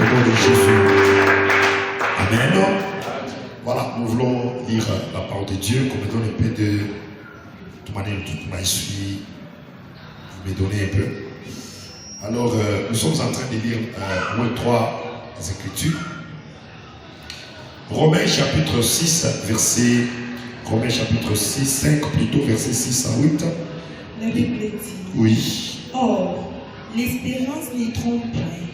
nom de Jésus. Amen. Voilà, nous voulons lire la parole de Dieu, qu'on me donne un peu de manière toute ma suite, vous me donnez un peu. Alors, nous sommes en train de lire moins 3 Écritures. Romains chapitre 6, Romains chapitre 6, 5 plutôt, verset 6 à 8. La Bible dit. Oui. Or, l'espérance n'y trompe point,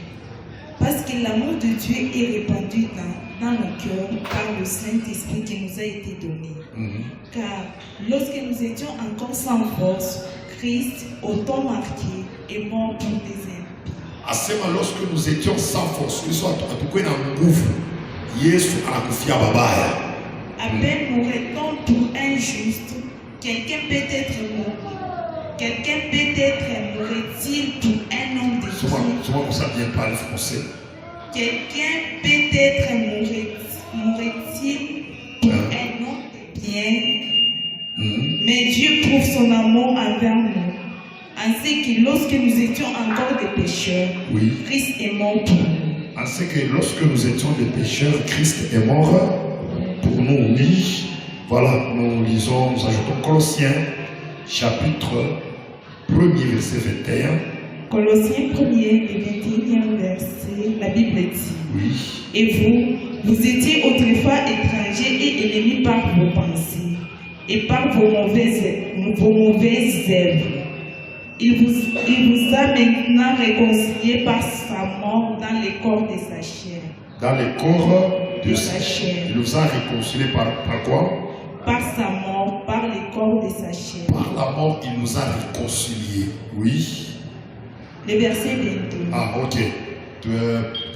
parce que l'amour de Dieu est répandu dans nos cœurs par le Saint-Esprit qui nous a été donné. Car lorsque nous étions encore sans force, Christ, autant marqué, est mort pour des impies. Asema lorsque nous étions sans force, nous sommes à tout na nguvu. Yesu anakufia babaya. À peine mourrait-on pour un juste, quelqu'un peut-être mourrait-il pour un homme de Dieu. Souvent comme ça bien parler français. Quelqu'un peut-être mourrait-il pour un homme de bien. Mais Dieu prouve son amour envers nous, ainsi que lorsque nous étions encore des pécheurs, Christ est mort pour nous. Ainsi que lorsque nous étions des pécheurs, Christ est mort pour nous. Oui, voilà, nous lisons, nous ajoutons Colossiens, chapitre 1er, verset 21. Colossiens 1er, le 21e verset, la Bible dit. Oui. Et vous étiez autrefois étrangers et ennemis par vos pensées et par vos mauvaises œuvres. Il vous a maintenant réconciliés par sa mort dans le corps de sa chair. Dans le corps de sa chair. Il nous a réconciliés par quoi? Par sa mort, par le corps de sa chair. Par la mort, il nous a réconciliés. Oui. Le verset 22. Ah, ok.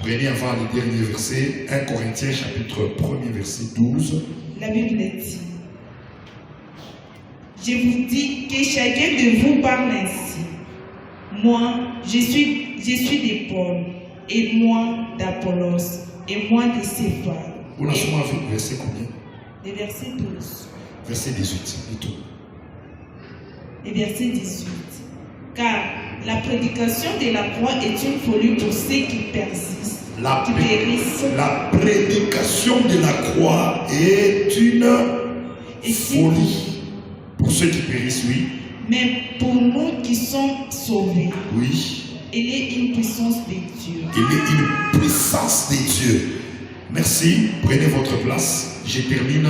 Prenez avant le dernier verset, 1 Corinthiens chapitre 1er, verset 12. La Bible dit. Je vous dis que chacun de vous parle ainsi. Moi, je suis de Paul, et moi d'Apollos, et moi de Céphale. On a souvent vu le verset combien? Le verset 12. Verset 18, et tout. Le verset 18. Car la prédication de la croix est une folie pour ceux qui persistent, qui périssent. La prédication de la croix est une folie. Pour ceux qui périssent, oui. Mais pour nous qui sommes sauvés, oui. Il est une puissance de Dieu. Il est une puissance de Dieu. Merci. Prenez votre place. Je termine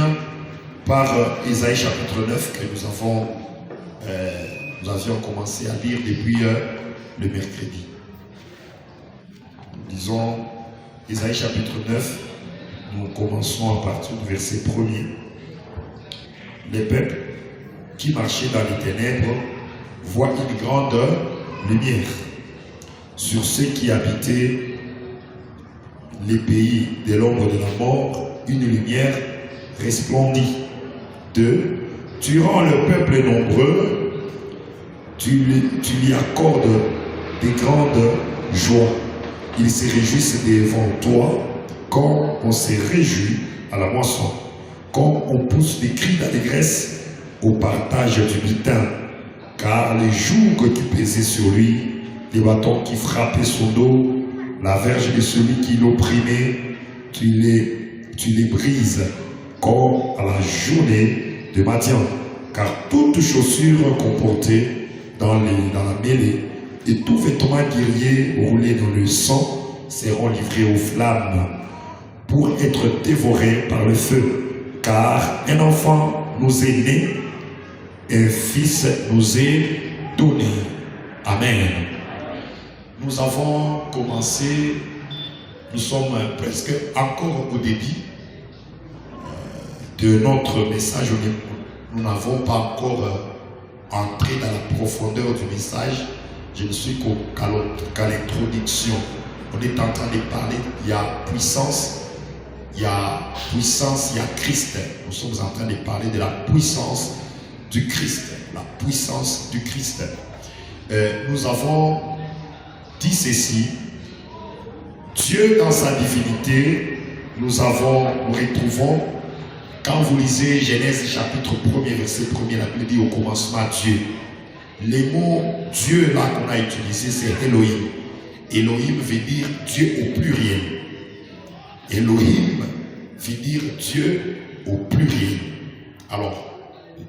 par Ésaïe chapitre 9 que nous avions commencé à lire depuis le mercredi. Nous lisons Ésaïe chapitre 9. Nous commençons à partir du verset 1er. Les peuples qui marchaient dans les ténèbres voient une grande lumière. Sur ceux qui habitaient les pays de l'ombre de la mort, une lumière resplendit. 2. Tu rends le peuple nombreux, tu lui accordes des grandes joies. Ils se réjouissent devant toi comme on se réjouit à la moisson, comme on pousse des cris d'allégresse au partage du butin, car les jougs qui pesaient sur lui, les bâtons qui frappaient son dos, la verge de celui qui l'opprimait, tu les brises comme à la journée de Madian, car toute chaussure comportée dans la mêlée et tout vêtement guerrier roulé dans le sang seront livrés aux flammes pour être dévorés par le feu, car un enfant nous est né, un fils nous est donné. Amen. Nous avons commencé, nous sommes presque encore au début de notre message. Nous n'avons pas encore entré dans la profondeur du message. Je ne suis qu'à l'introduction. On est en train de parler, il y a puissance, il y a Christ. Nous sommes en train de parler de la puissance du Christ. La puissance du Christ. Nous avons dit ceci. Dieu dans sa divinité, nous retrouvons, quand vous lisez Genèse chapitre 1er, verset 1er, la Bible dit au commencement Dieu. Les mots Dieu là qu'on a utilisé, c'est Elohim. Elohim veut dire Dieu au pluriel. Elohim veut dire Dieu au pluriel. Alors,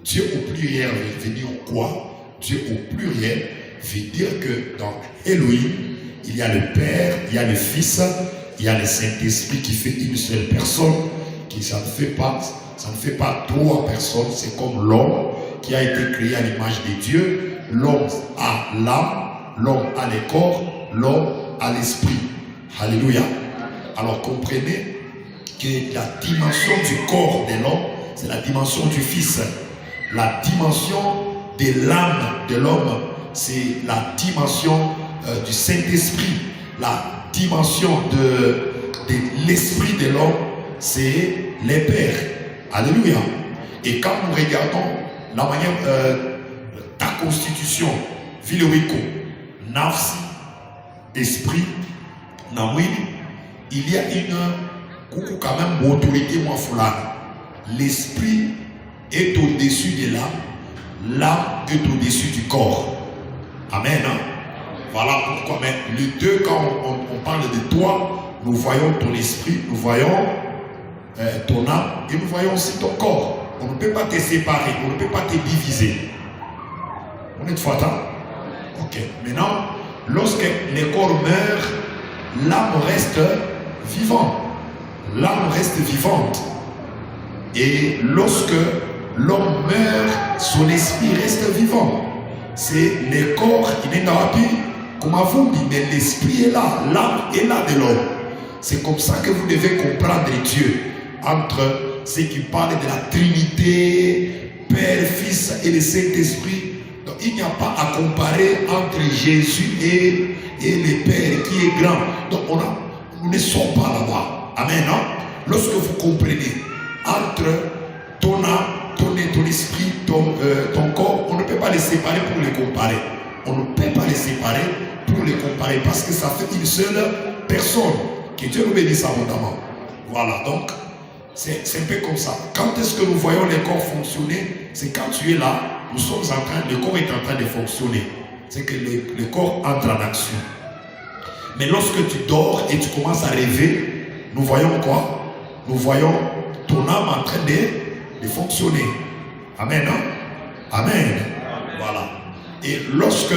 Dieu au pluriel veut dire quoi? Dieu au pluriel veut dire que dans Elohim, il y a le Père, il y a le Fils, il y a le Saint-Esprit qui fait une seule personne, qui ça ne fait pas trois personnes, c'est comme l'homme qui a été créé à l'image de Dieu. L'homme a l'âme, l'homme a le corps, l'homme a l'esprit. Alléluia. Alors comprenez que la dimension du corps de l'homme, c'est la dimension du Fils. La dimension de l'âme de l'homme, c'est la dimension du Saint-Esprit. La dimension de l'esprit de l'homme, c'est les pères. Alléluia. Et quand nous regardons la manière, ta constitution, Vilerico, Nafsi, esprit, Namwili, il y a une coucou quand même autorité moi fulana. L'esprit est au-dessus de l'âme, l'âme est au-dessus du corps. Amen. Hein? Voilà pourquoi, mais les deux, quand on parle de toi, nous voyons ton esprit, nous voyons ton âme et nous voyons aussi ton corps. On ne peut pas te séparer, on ne peut pas te diviser. On est de foi, hein? Ok. Maintenant, lorsque le corps meurt, l'âme reste vivante. L'âme reste vivante. Et lorsque l'homme meurt, son esprit reste vivant. C'est le corps qui n'est pas plus, comme vous dit, mais l'esprit est là, l'âme est là de l'homme. C'est comme ça que vous devez comprendre Dieu. Entre ceux qui parlent de la Trinité, Père, Fils et le Saint-Esprit. Donc il n'y a pas à comparer entre Jésus et le Père qui est grand. Donc nous ne sommes pas là-bas. Amen. Hein? Lorsque vous comprenez entre ton âme, ton esprit, ton corps, on ne peut pas les séparer pour les comparer. On ne peut pas les séparer pour les comparer parce que ça fait une seule personne. Que Dieu nous bénisse abondamment. Voilà, donc c'est un peu comme ça. Quand est-ce que nous voyons les corps fonctionner? C'est quand tu es là, le corps est en train de fonctionner. C'est que le corps entre en action. Mais lorsque tu dors et tu commences à rêver, nous voyons quoi? Nous voyons ton âme en train de fonctionner. Amen. Hein? Amen. Voilà. Et lorsque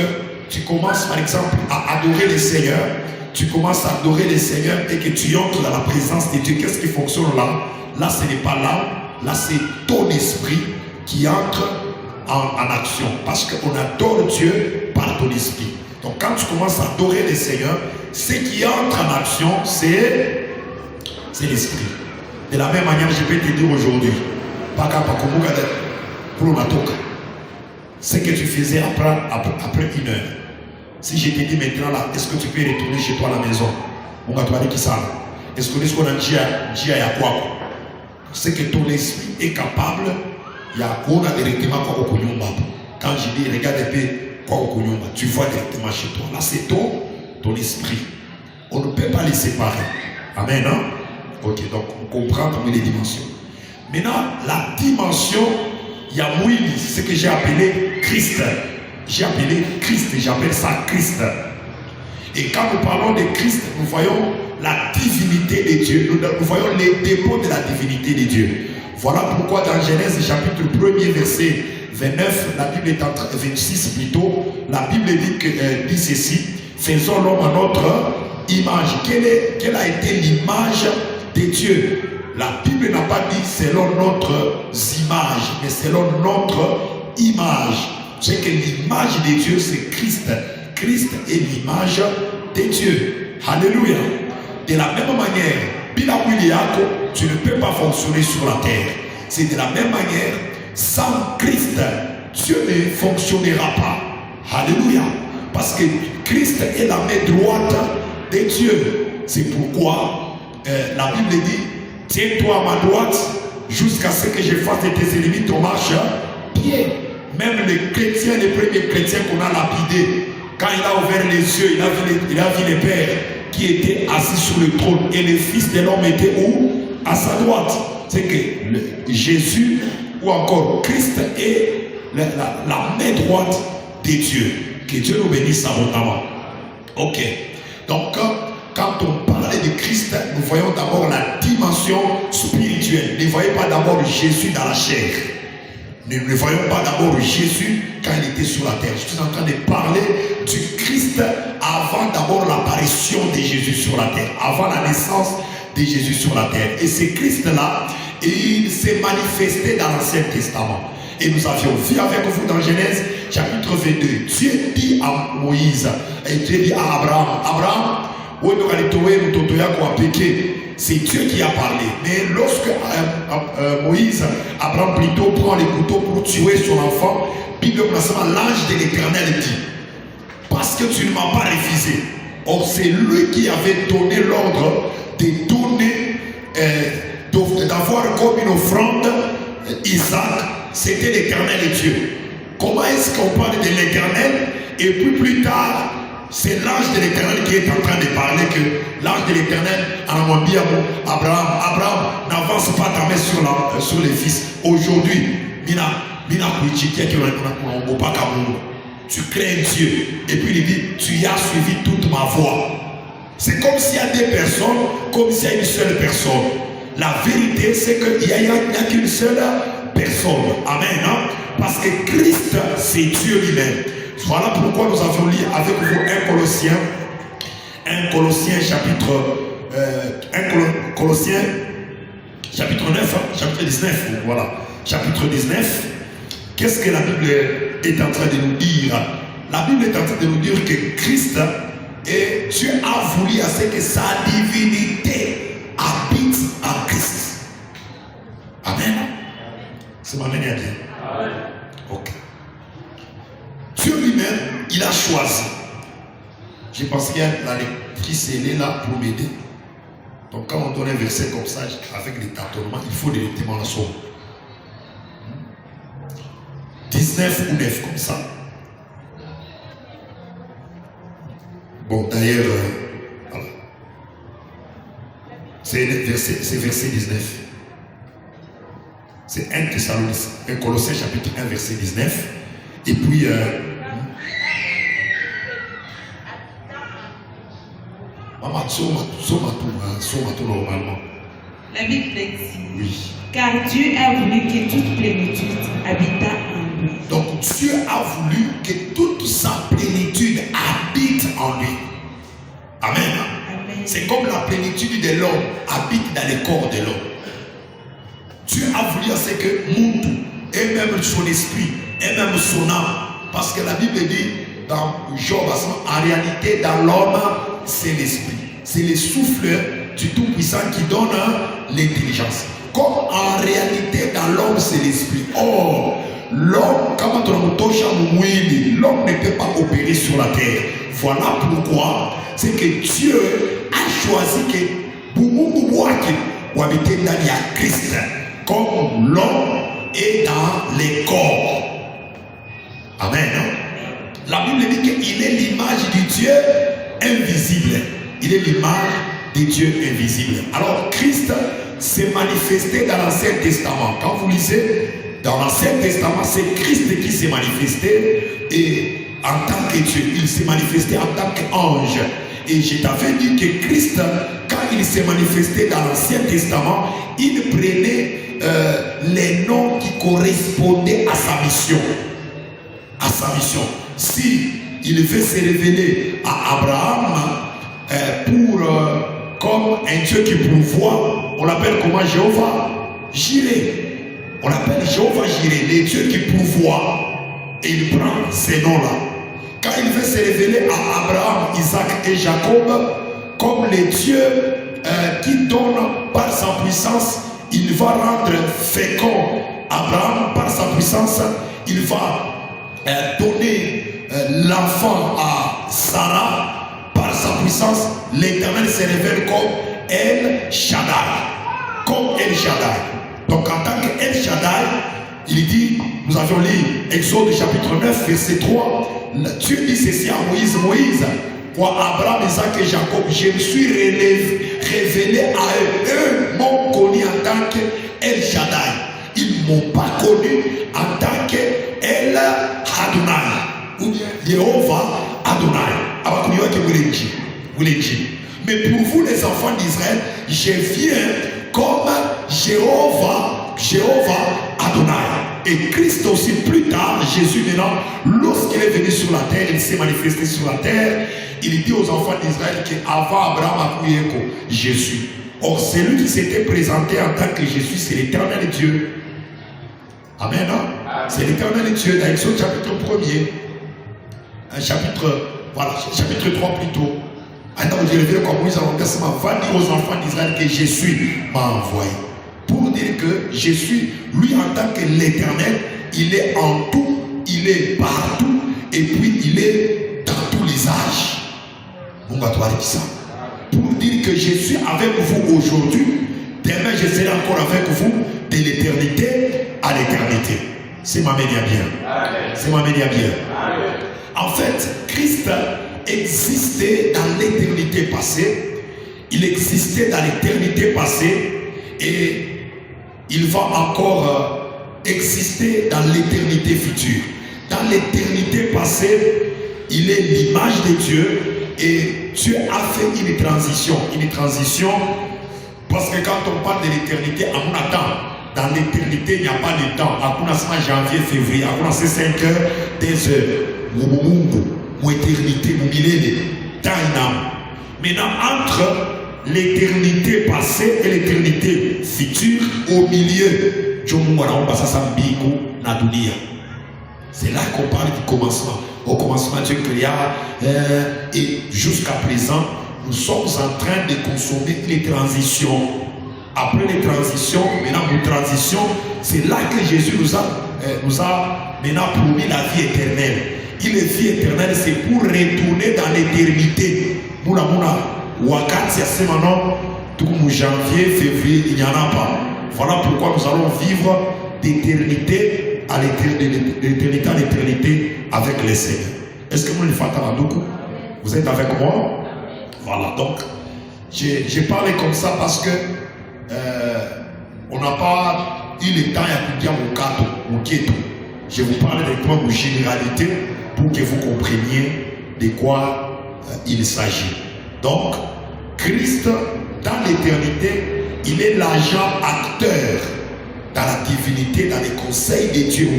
tu commences par exemple à adorer le Seigneur, tu commences à adorer le Seigneur et que tu entres dans la présence de Dieu, qu'est-ce qui fonctionne là? Là, ce n'est pas l'âme, là, c'est ton esprit qui entre en action. Parce qu'on adore Dieu par ton esprit. Donc, quand tu commences à adorer le Seigneur, ce qui entre en action, c'est l'esprit. De la même manière, je peux te dire aujourd'hui, ce que tu faisais après une heure. Si je te dis maintenant là, est-ce que tu peux retourner chez toi à la maison? On va te parler qui ça? Est-ce que tu as quoi? C'est que ton esprit est capable, il y a quoi directement quoi au kunyumba. Quand je dis regarde un peu quoi au kunyumba, tu vois directement chez toi. Là c'est ton esprit. On ne peut pas les séparer. Amen. Hein? Ok, donc on comprend parmi les dimensions. Maintenant, la dimension Yamouili, c'est ce que j'ai appelé Christ. J'appelle ça Christ. Et quand nous parlons de Christ, nous voyons la divinité de Dieu. Nous voyons les dépôts de la divinité de Dieu. Voilà pourquoi dans Genèse chapitre 1er verset 29, la Bible est en train, 26 plutôt, la Bible dit ceci: faisons l'homme à notre image. Quelle a été l'image de Dieu? La Bible n'a pas dit selon notre image, mais selon notre image. C'est que l'image de Dieu, c'est Christ. Christ est l'image de Dieu. Alléluia. De la même manière, tu ne peux pas fonctionner sur la terre. C'est de la même manière, sans Christ, Dieu ne fonctionnera pas. Alléluia. Parce que Christ est la main droite de Dieu. C'est pourquoi la Bible dit: tiens-toi à ma droite jusqu'à ce que je fasse de tes ennemis ton marche-pied. Même les chrétiens, les premiers chrétiens qu'on a lapidés, quand il a ouvert les yeux, il a vu les pères qui étaient assis sur le trône et les fils de l'homme étaient où? À sa droite. C'est que Jésus ou encore Christ est la main droite de Dieu. Que Dieu nous bénisse abondamment. Ok. Donc, quand on parlait de Christ, nous voyons d'abord la dimension spirituelle. Ne voyez pas d'abord Jésus dans la chair. Nous ne voyons pas d'abord Jésus quand il était sur la terre. Je suis en train de parler du Christ avant d'abord l'apparition de Jésus sur la terre, avant la naissance de Jésus sur la terre. Et ce Christ-là, il s'est manifesté dans l'Ancien Testament. Et nous avions vu avec vous dans Genèse chapitre 22. Dieu dit à Moïse, et Dieu dit à Abraham, c'est Dieu qui a parlé. Mais lorsque Abraham plutôt prend les couteaux pour tuer son enfant, l'ange de l'Éternel dit, parce que tu ne m'as pas refusé. Or c'est lui qui avait donné l'ordre de donner, d'avoir comme une offrande Isaac. C'était l'Éternel et Dieu. Comment est-ce qu'on parle de l'Éternel et puis plus tard c'est l'ange de l'Éternel qui est en train de parler, que l'ange de l'Éternel a dit à Abraham, n'avance pas ta main sur les fils. Aujourd'hui, tu crains Dieu. Et puis il dit, tu as suivi toute ma voix. C'est comme s'il y a des personnes, comme s'il y a une seule personne. La vérité, c'est qu'il n'y a qu'une seule personne. Amen. Hein? Parce que Christ, c'est Dieu lui-même. Voilà pourquoi nous avons lu avec vous 1 Colossiens chapitre 9, chapitre 19, voilà, chapitre 19. Qu'est-ce que la Bible est en train de nous dire? La Bible est en train de nous dire que Christ, et Dieu a voulu à ce que sa divinité habite en Christ. Amen. C'est ma manière de dire. Ok. Dieu lui-même, il a choisi. Je pense qu'il y a la lectrice, elle est là pour m'aider. Donc quand on donne un verset comme ça, avec les tâtonnements, il faut des témoignages. 19 ou 9 comme ça. Bon, d'ailleurs, voilà. C'est verset 19. C'est 1 Colossiens chapitre 1 verset 19. Et puis maman, tout normalement. La Bible dit, oui. Car Dieu a voulu que toute plénitude habitât en lui. Donc Dieu a voulu que toute sa plénitude habite en lui. Amen. Amen. C'est comme la plénitude de l'homme habite dans le corps de l'homme. Dieu a voulu à ce que Muntu et même son esprit et même son âme, parce que la Bible dit dans Job, en réalité dans l'homme c'est l'esprit, c'est le souffle du Tout-Puissant qui donne l'intelligence. Comme en réalité dans l'homme c'est l'esprit. Or l'homme, l'homme ne peut pas opérer sur la terre. Voilà pourquoi c'est que Dieu a choisi que pour habiter dans le Christ, comme l'homme est dans les corps. Amen. La Bible dit qu'il est l'image du Dieu invisible. Il est l'image du Dieu invisible. Alors Christ s'est manifesté dans l'Ancien Testament. Quand vous lisez dans l'Ancien Testament, c'est Christ qui s'est manifesté et en tant que Dieu, il s'est manifesté en tant qu'ange. Et je t'avais dit que Christ, quand il s'est manifesté dans l'Ancien Testament, il prenait les noms qui correspondaient à sa mission. À sa mission. Si il veut se révéler à Abraham comme un Dieu qui pourvoit, on l'appelle comment? Jéhovah Jireh. On l'appelle Jéhovah Jireh, le Dieu qui pourvoit. Et il prend ces noms-là. Quand il veut se révéler à Abraham, Isaac et Jacob comme les dieux qui donnent par sa puissance, il va rendre fécond Abraham par sa puissance, il va donner l'enfant à Sarah par sa puissance. L'Éternel se révèle comme El Shaddai. Comme El Shaddai. Donc en tant que El Shaddai, il dit, nous avions lu Exode chapitre 9 verset 3, Dieu dit ceci à Moïse, Moïse, quoi Abraham, Isaac et Jacob, je me suis révélé à eux. Eux m'ont connu en tant que El Shaddai. Ils ne m'ont pas connu en tant que El Adonai ou bien Jéhovah Adonai. Vous les dites. Mais pour vous les enfants d'Israël, je viens comme Jéhovah Adonai. Et Christ aussi plus tard, Jésus maintenant, lorsqu'il est venu sur la terre, il s'est manifesté sur la terre, il dit aux enfants d'Israël qu'avant Abraham a cru Jésus. Or, celui qui s'était présenté en tant que Jésus, c'est l'éternel Dieu. Amen. Hein? C'est l'éternel Dieu. Dans Exode chapitre 1er, chapitre 3 plutôt. Maintenant, vous direz comme Moïse en Testament, va dire aux enfants d'Israël que Jésus m'a envoyé. Pour dire que Jésus, lui en tant que l'éternel, il est en tout, il est partout, et puis il est dans tous les âges. On va toi dire ça. Pour dire que je suis avec vous aujourd'hui, demain je serai encore avec vous de l'éternité à l'éternité. C'est ma média bien. C'est ma média bien. En fait, Christ existait dans l'éternité passée. Il existait dans l'éternité passée et il va encore exister dans l'éternité future. Dans l'éternité passée, il est l'image de Dieu et Dieu a fait une transition parce que quand on parle de l'éternité, à mon attend, dans l'éternité, il n'y a pas de temps. À mon janvier, février, à mon 5 heures, des heures. Mon éternité, mon millénaire, temps et âme. Maintenant, entre l'éternité passée et l'éternité future, au milieu, c'est là qu'on parle du commencement. Au commencement, Dieu créa et jusqu'à présent, nous sommes en train de consommer les transitions. Après les transitions, maintenant nos transitions, c'est là que Jésus nous a maintenant promis la vie éternelle. Et la vie éternelle, c'est pour retourner dans l'éternité. Moula wakati ya sema non, tout comme janvier, février, il n'y en a pas. Voilà pourquoi nous allons vivre d'éternité à l'éternité avec les Seigneurs. Est-ce que vous le faites à vous êtes avec moi? Voilà, donc j'ai parlé comme ça parce que on n'a pas eu le temps à dire mon ghetto. Je vous parle directement de généralité pour que vous compreniez de quoi il s'agit. Donc, Christ, dans l'éternité, il est l'agent acteur dans la divinité, dans les conseils de Dieu.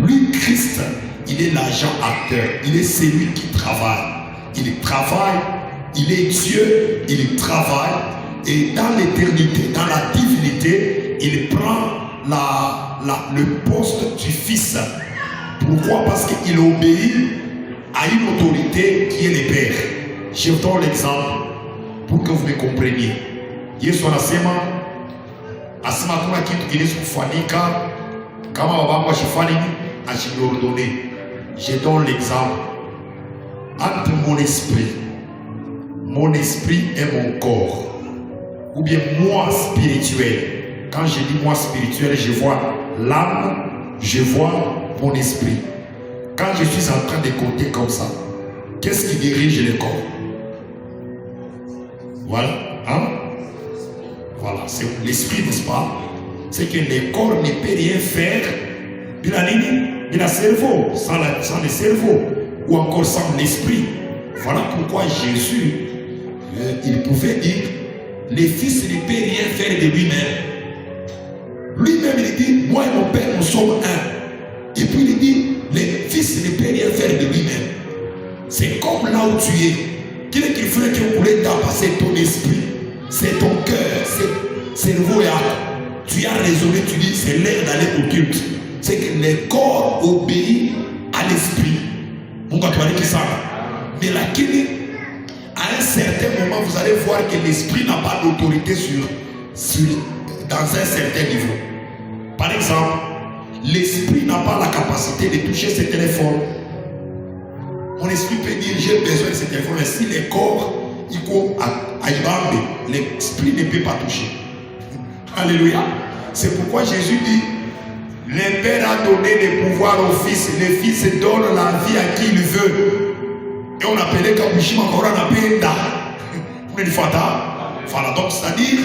Lui, Christ, il est l'agent acteur. Il est celui qui travaille. Il travaille, il est Dieu, il travaille. Et dans l'éternité, dans la divinité, il prend le poste du Fils. Pourquoi? Parce qu'il obéit à une autorité qui est le Père. Je vous donne l'exemple pour que vous me compreniez. Yesu anasema kuna kitu kilisufanyika kama baba ashifanya ashindordone. Je donne l'exemple entre mon esprit et mon corps, ou bien moi spirituel. Quand je dis moi spirituel, je vois l'âme, je vois mon esprit. Quand je suis en train de compter comme ça, qu'est-ce qui dirige le corps? Voilà, hein? Voilà, c'est l'esprit, n'est-ce pas? C'est que le corps ne peut rien faire de la cerveau, sans le cerveau, ou encore sans l'esprit. Voilà pourquoi Jésus, il pouvait dire, le Fils ne peut rien faire de lui-même. Lui-même, il dit, moi et mon Père, nous sommes un. Et puis il dit, le Fils ne peut rien faire de lui-même. C'est comme là où tu es. Qu'il faut que vous voulez passer ton esprit, c'est ton cœur, c'est cerveau et âme. Tu as raisonné, tu dis c'est l'heure d'aller au culte. C'est que le corps obéit à l'esprit. Mon gars, tu vas dire que ça. Mais là, à un certain moment, vous allez voir que l'esprit n'a pas d'autorité dans un certain niveau. Par exemple, l'esprit n'a pas la capacité de toucher ce téléphone. Mon esprit peut dire j'ai besoin de ce téléphone, mais si le corps il court à Ibambe, l'esprit ne peut pas toucher. Alléluia. C'est pourquoi Jésus dit le Père a donné le pouvoir au Fils, le Fils donne la vie à qui il veut. Et on appelait Kabushima Korana Penda. Vous le fata. Voilà, donc c'est-à-dire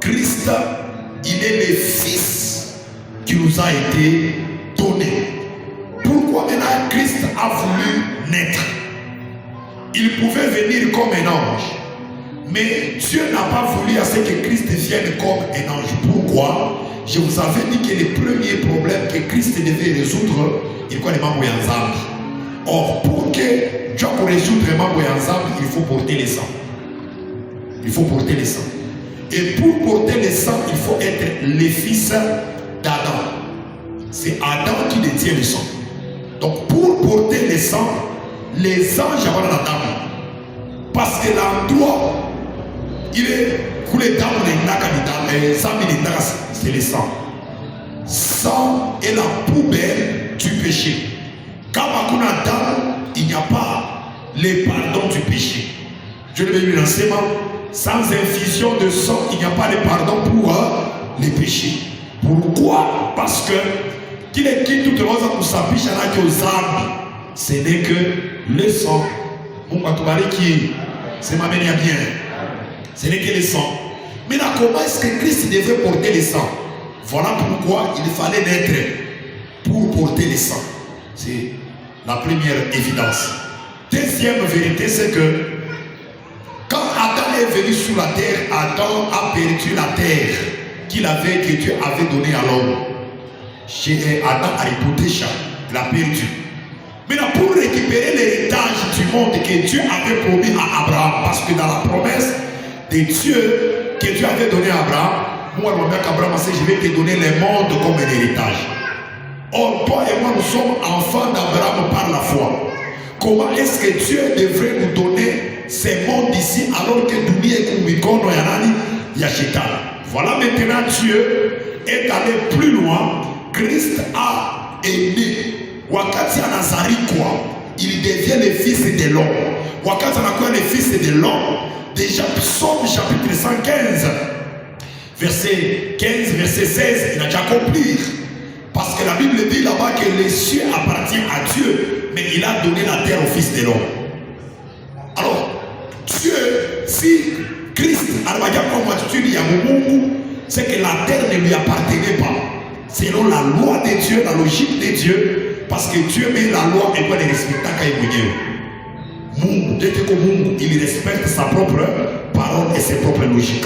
Christ, il est le Fils qui nous a été donné. Pourquoi maintenant Christ a voulu naître? il pouvait venir comme un ange. Mais Dieu n'a pas voulu à ce que Christ vienne comme un ange. Pourquoi? Je vous avais dit que le premier problème que Christ devait résoudre, il quoi les membres ensemble. Or, pour que Dieu pour résoudre les membres ensemble, il faut porter le sang. Il faut porter le sang. Et pour porter le sang, il faut être le fils d'Adam. C'est Adam qui détient le sang. Donc, pour porter le sang, les anges avant Adam. Parce que l'endroit, il est coulé dans les c'est le sang. Sang est la poubelle du péché. Quand il n'y a pas le pardon du péché. Je le vais lui l'enseignement. Sans infusion de sang, il n'y a pas de pardon pour les péchés. Pourquoi? Parce que qu'il est qui tout le monde pour s'appuyer à la aux âmes. Ce n'est que le sang. Mon qui c'est ma manière bien. Ce n'est que le sang. Mais là, comment est-ce que Christ devait porter le sang? Voilà pourquoi il fallait naître pour porter le sang. C'est la première évidence. Deuxième vérité, c'est que quand Adam est venu sur la terre, Adam a perdu la terre que Dieu avait donnée à l'homme. Adam a répondu ça, il a perdu. Maintenant, pour récupérer l'héritage du monde que Dieu avait promis à Abraham, parce que dans la promesse de Dieu que Dieu avait donné à Abraham, moi, Abraham a dit, je vais te donner le monde comme un héritage. Or, toi et moi, nous sommes enfants d'Abraham par la foi. Comment est-ce que Dieu devrait nous donner ces mondes ici alors que nous sommes voilà maintenant Dieu est allé plus loin. Christ a aimé. Wakati Nazari quoi, il devient le fils de l'homme. Wakati anakuwa le fils de l'homme. Déjà Psaume chapitre 115, verset 15, verset 16, il a déjà compris. Parce que la Bible dit là-bas que les cieux appartiennent à Dieu, mais il a donné la terre au fils de l'homme. Alors, Dieu, si Christ a comme attitude c'est que la terre ne lui appartenait pas. Selon la loi de Dieu, la logique de Dieu, parce que Dieu met la loi et pas les respecter il respecte sa propre parole et ses propres logiques.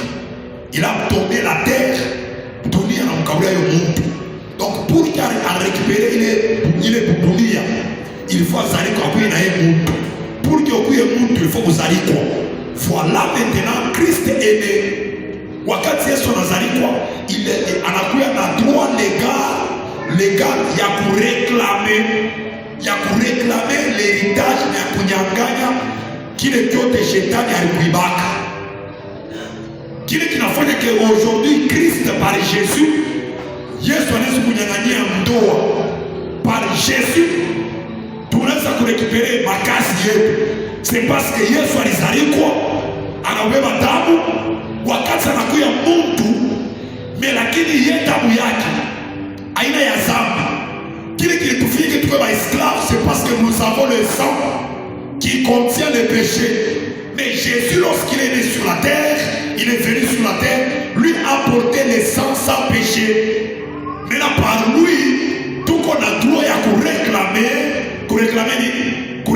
Il a donné la terre, donné à monde. Donc pour qu'il a récupéré, il est Boulia. Il faut aller comme un monde. Pour qu'il y ait un monde, il faut vous aller quoi. Voilà maintenant Christ est né. Wakati Yesu Nazari quoi, il est a droit légal, il y a pour réclamer. Il y a pour réclamer l'héritage de Kunyanganya qui est de Chétan et Aribibaka. Qui est qui n'a fait qu'aujourd'hui, Christ par Jésus, Yesu Anesu Kunyanganya Mdoa, par Jésus, tout le monde a récupéré ma casse. C'est parce que Yesu Alizari quoi, anawe madamu, wakati anakuya muntu, mais lakini yetamu yaki, aina ya zambi. Qu'il est tout fini que tu es esclave, c'est parce que nous avons le sang qui contient le péché. Mais Jésus, lorsqu'il est né sur la terre, il est venu sur la terre, lui a porté le sang sans péché. Mais là, par lui, tout qu'on a droit à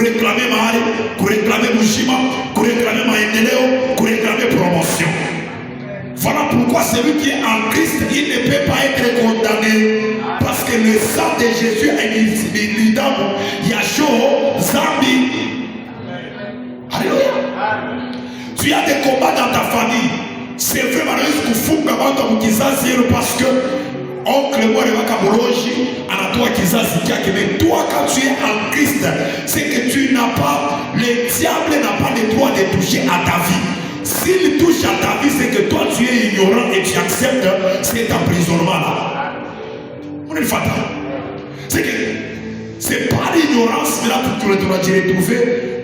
réclamer Mahari, réclamer Mushima, réclamer Maendeleo, réclamer promotion. Voilà pourquoi celui qui est en Christ, il ne peut pas être condamné. Parce que le sang de Jésus est l'idame. Yahshua, Zambi. Alléluia. Tu as des combats dans ta famille. C'est vraiment ce que fou parce que oncle moi le Makabologi, Anato Kizazi, mais toi quand tu es en Christ, c'est que tu n'as pas, le diable n'a pas le droit de toucher à ta vie. S'il touche à ta vie, c'est que toi tu es ignorant et tu acceptes cet emprisonnement là. On est fatal. C'est que c'est pas l'ignorance, mais là tu te retrouves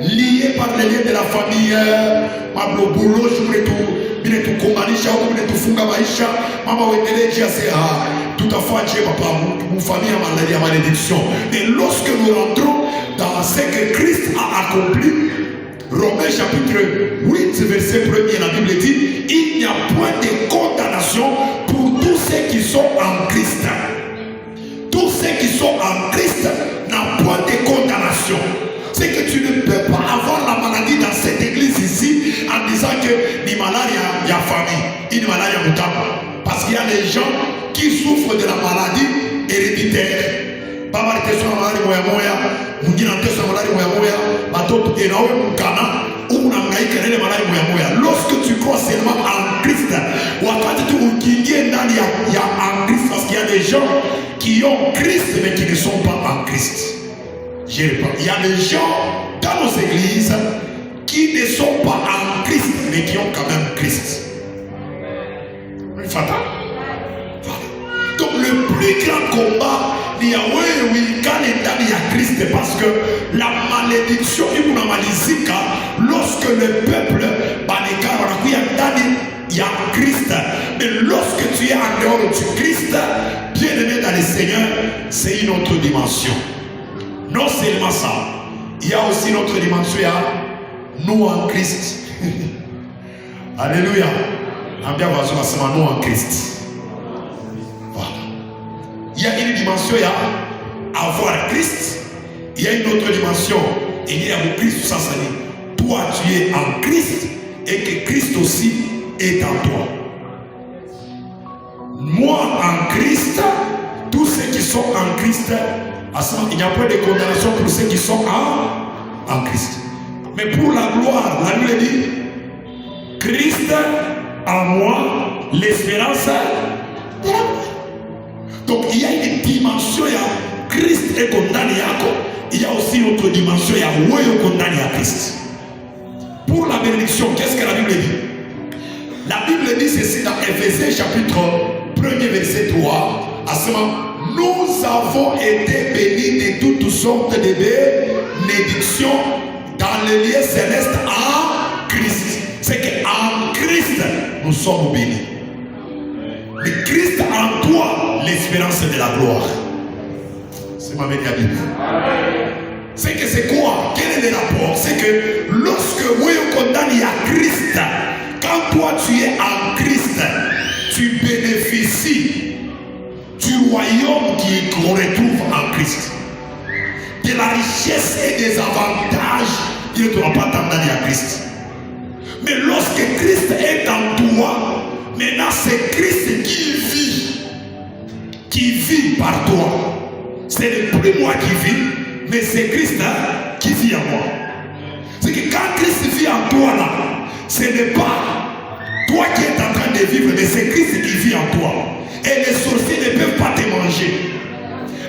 lié par les liens de la famille. Mablo boulot, je voulais tout, bien tout commanisha, ou bien tout funga maisha, maman wetele dia c'est tout à fait Dieu papa, mon famille a malédiction. Et lorsque nous rentrons dans ce que Christ a accompli, Romains chapitre 8, verset 1er, la Bible dit, il n'y a point de condamnation pour tous ceux qui sont en Christ. Tous ceux qui sont en Christ n'ont point de condamnation. C'est que tu ne peux pas avoir la maladie dans y a famille, une maladie à Moutaba. Parce qu'il y a des gens qui souffrent de la maladie héréditaire. Pas mal de questions à la maladie moya, Moudina question à la maladie moya, Batot et Naoui Moukana, ou Namnaïk et les maladies moya. Lorsque tu crois seulement en Christ, ou à tu il y a en Christ, parce qu'il y a des gens qui ont Christ mais qui ne sont pas en Christ. Il y a des gens dans nos églises qui ne sont pas en Christ mais qui ont quand même Christ. Fatal. Donc le plus grand combat, il y a Christ parce que la malédiction lorsque le peuple il y a Christ. Mais lorsque tu es en dehors du Christ, bien aimé dans le Seigneur, c'est une autre dimension. Non seulement ça, il y a aussi une autre dimension, il y a nous en Christ. Alléluia. Nous en Christ. Voilà. Il y a une dimension, il y a avoir Christ. Il y a une autre dimension, il y a le Christ, ça dit. Toi, tu es en Christ et que Christ aussi est en toi. Moi en Christ, tous ceux qui sont en Christ, il n'y a pas de condamnation pour ceux qui sont en Christ. Mais pour la gloire, la Bible dit Christ en moi, l'espérance de la gloire. Donc il y a une dimension, il y a Christ est condamné, il y a aussi une autre dimension, il y a Woyo condamné à Christ. Pour la bénédiction, qu'est-ce que la Bible dit? La Bible dit ceci dans Éphésiens chapitre 1er verset 3. À ce moment, nous avons été bénis de toutes sortes de bénédictions dans les lieux célestes en Christ. C'est qu'en Christ, nous sommes bénis. Mais Christ en toi, l'espérance de la gloire. C'est ma Bible. C'est que c'est quoi? Quel est le rapport? C'est que lorsque vous condamnez à Christ, quand toi tu es en Christ, tu bénéficies du royaume qu'on retrouve en Christ. De la richesse et des avantages, il ne pourra pas t'emmener à Christ. Mais lorsque Christ est en toi, maintenant c'est Christ qui vit par toi. Ce n'est plus moi qui vis, mais c'est Christ qui vit en moi. C'est que quand Christ vit en toi là, ce n'est pas toi qui es en train de vivre, mais c'est Christ qui vit en toi. Et les sorciers ne peuvent pas te manger.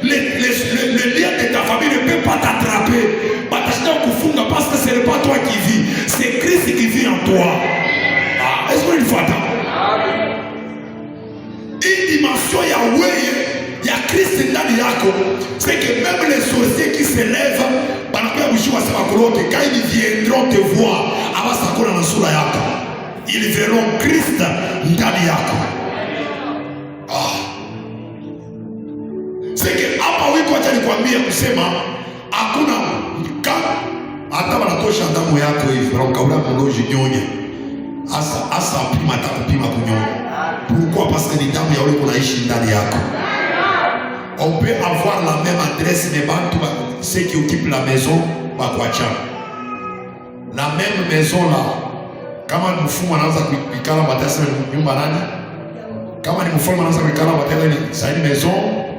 Le lien de ta famille ne peut pas t'attraper. Parce que ce n'est pas toi qui vis, c'est Christ qui vit en toi. Ah, est-ce qu'il faut attendre? Une dimension Yahweh, il y a Christ dans Yako. C'est que même les sorciers qui se lèvent, quand ils viendront te voir, ils verront Christ dans Yako. C'est que hapa wiko acha nikwambie kusema hakuna hata wanatosha damu yako hivi ukaula mloji nyonya asa pima atakupima kunyonya. Pourquoi? Parce que ni damu ya ule kunaishi ndani yako. On peut avoir la même adresse mais ceux qui occupent la maison bakwacha la même maison là. Kama ni mfumo anaanza kuikala matasa nyumba nani? Kama ni mfumo anaanza kuikala matasa ni c'est une maison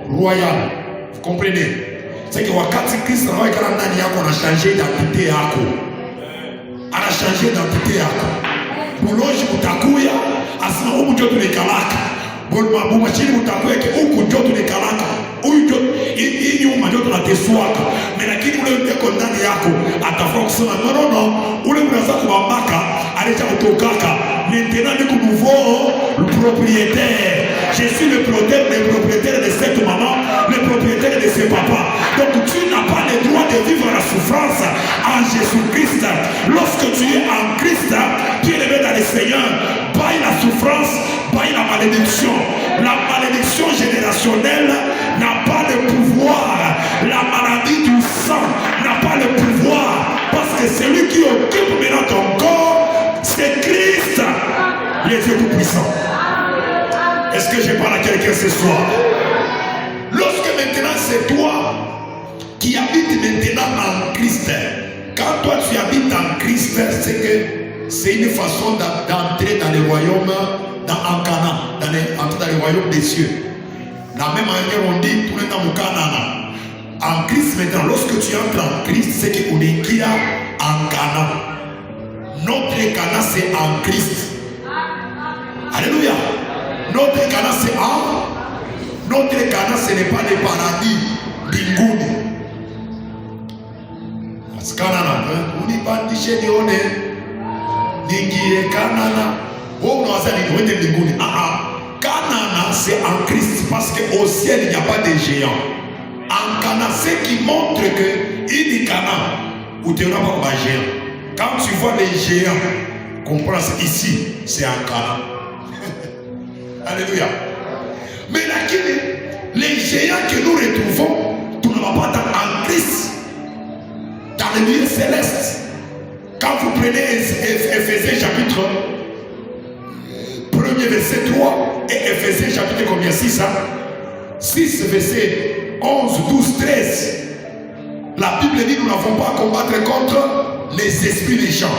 royale. Vous comprenez? C'est que wakati Christ anawaikala ndani yako anachange identité yako. Anachange identité yako. Buloji utakuya asema huko ndio tumekalaka. Bolu machini utakuya huko ndio tumekalaka. Huyu ndio hii nyuma ndio tunateswaka. Lakini ule yuko ndani yako atafaa kusema no ule mnaanza kubambaka anacha kutokaka. Maintenant nous nouveau propriétaire. Je suis le propriétaire de cette maman, le propriétaire de ce papa. Donc tu n'as pas le droit de vivre la souffrance en Jésus-Christ. Lorsque tu es en Christ, tu es levé dans le Seigneur, baille la souffrance, baille la malédiction. La malédiction générationnelle n'a pas de pouvoir. La maladie du sang n'a pas le pouvoir. Parce que celui qui occupe maintenant ton corps, c'est Christ, le Dieu tout-puissant. Est-ce que je parle à quelqu'un ce soir? Lorsque maintenant c'est toi qui habites maintenant en Christ, quand toi tu habites en Christ, c'est que c'est une façon d'entrer dans le royaume, en Canaan, dans le royaume des cieux. La même manière, on dit, tout le temps, Canaan. En Christ, maintenant, lorsque tu entres en Christ, c'est qu'on est qui en Canaan. Notre Canaan, c'est en Christ. Alléluia. Notre Canaan, c'est en. Notre Canaan, ce n'est pas le paradis d'Ingouni. Parce que Canaan, on n'y va pas chez nous, Canaan. Oh, non, ça n'est pas d'Ingouni. Canaan, c'est en Christ. Parce qu'au ciel, il n'y a pas de géants. En Canaan, ce qui montre que il dit Canaan, où tu n'auras pas de géants. Quand tu vois les géants, comprends ici, c'est en Canaan. Alléluia. Mais là, les géants que nous retrouvons, tu ne vas pas en Christ, dans le lieu céleste. Quand vous prenez Éphésiens chapitre 1er verset 3 et Éphésiens chapitre combien 6 6 verset 11, 12, 13. La Bible dit nous n'avons pas à combattre contre les esprits des gens,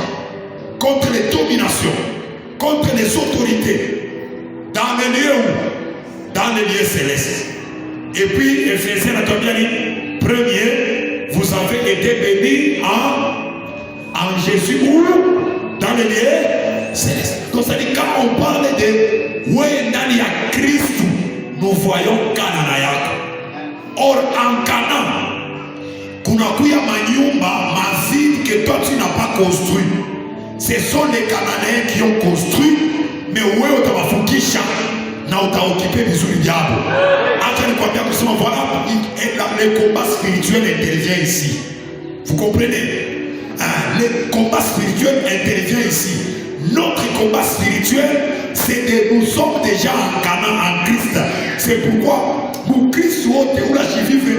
contre les dominations, contre les autorités. Dans le lieu où? Dans le lieu céleste. Et puis, Éphésiens a bien dit, premier, vous avez été bénis en Jésus ou dans le lieu céleste. Donc, ça dit, quand on parle de Wendania Christ, nous voyons Canaan. Or, en Canaan, kunakuya manyumba, mazine que toi tu n'as pas construit. Ce sont les Cananéens qui ont construit. Mais où est-ce que tu as occupé vizuri diabo? Acha nikwambia kusema voilà, le combat spirituel intervient ici. Vous comprenez? Le combat spirituel intervient ici. Notre combat spirituel, c'est que nous sommes déjà en Canaan, en Christ. C'est pourquoi pour Christ où la vive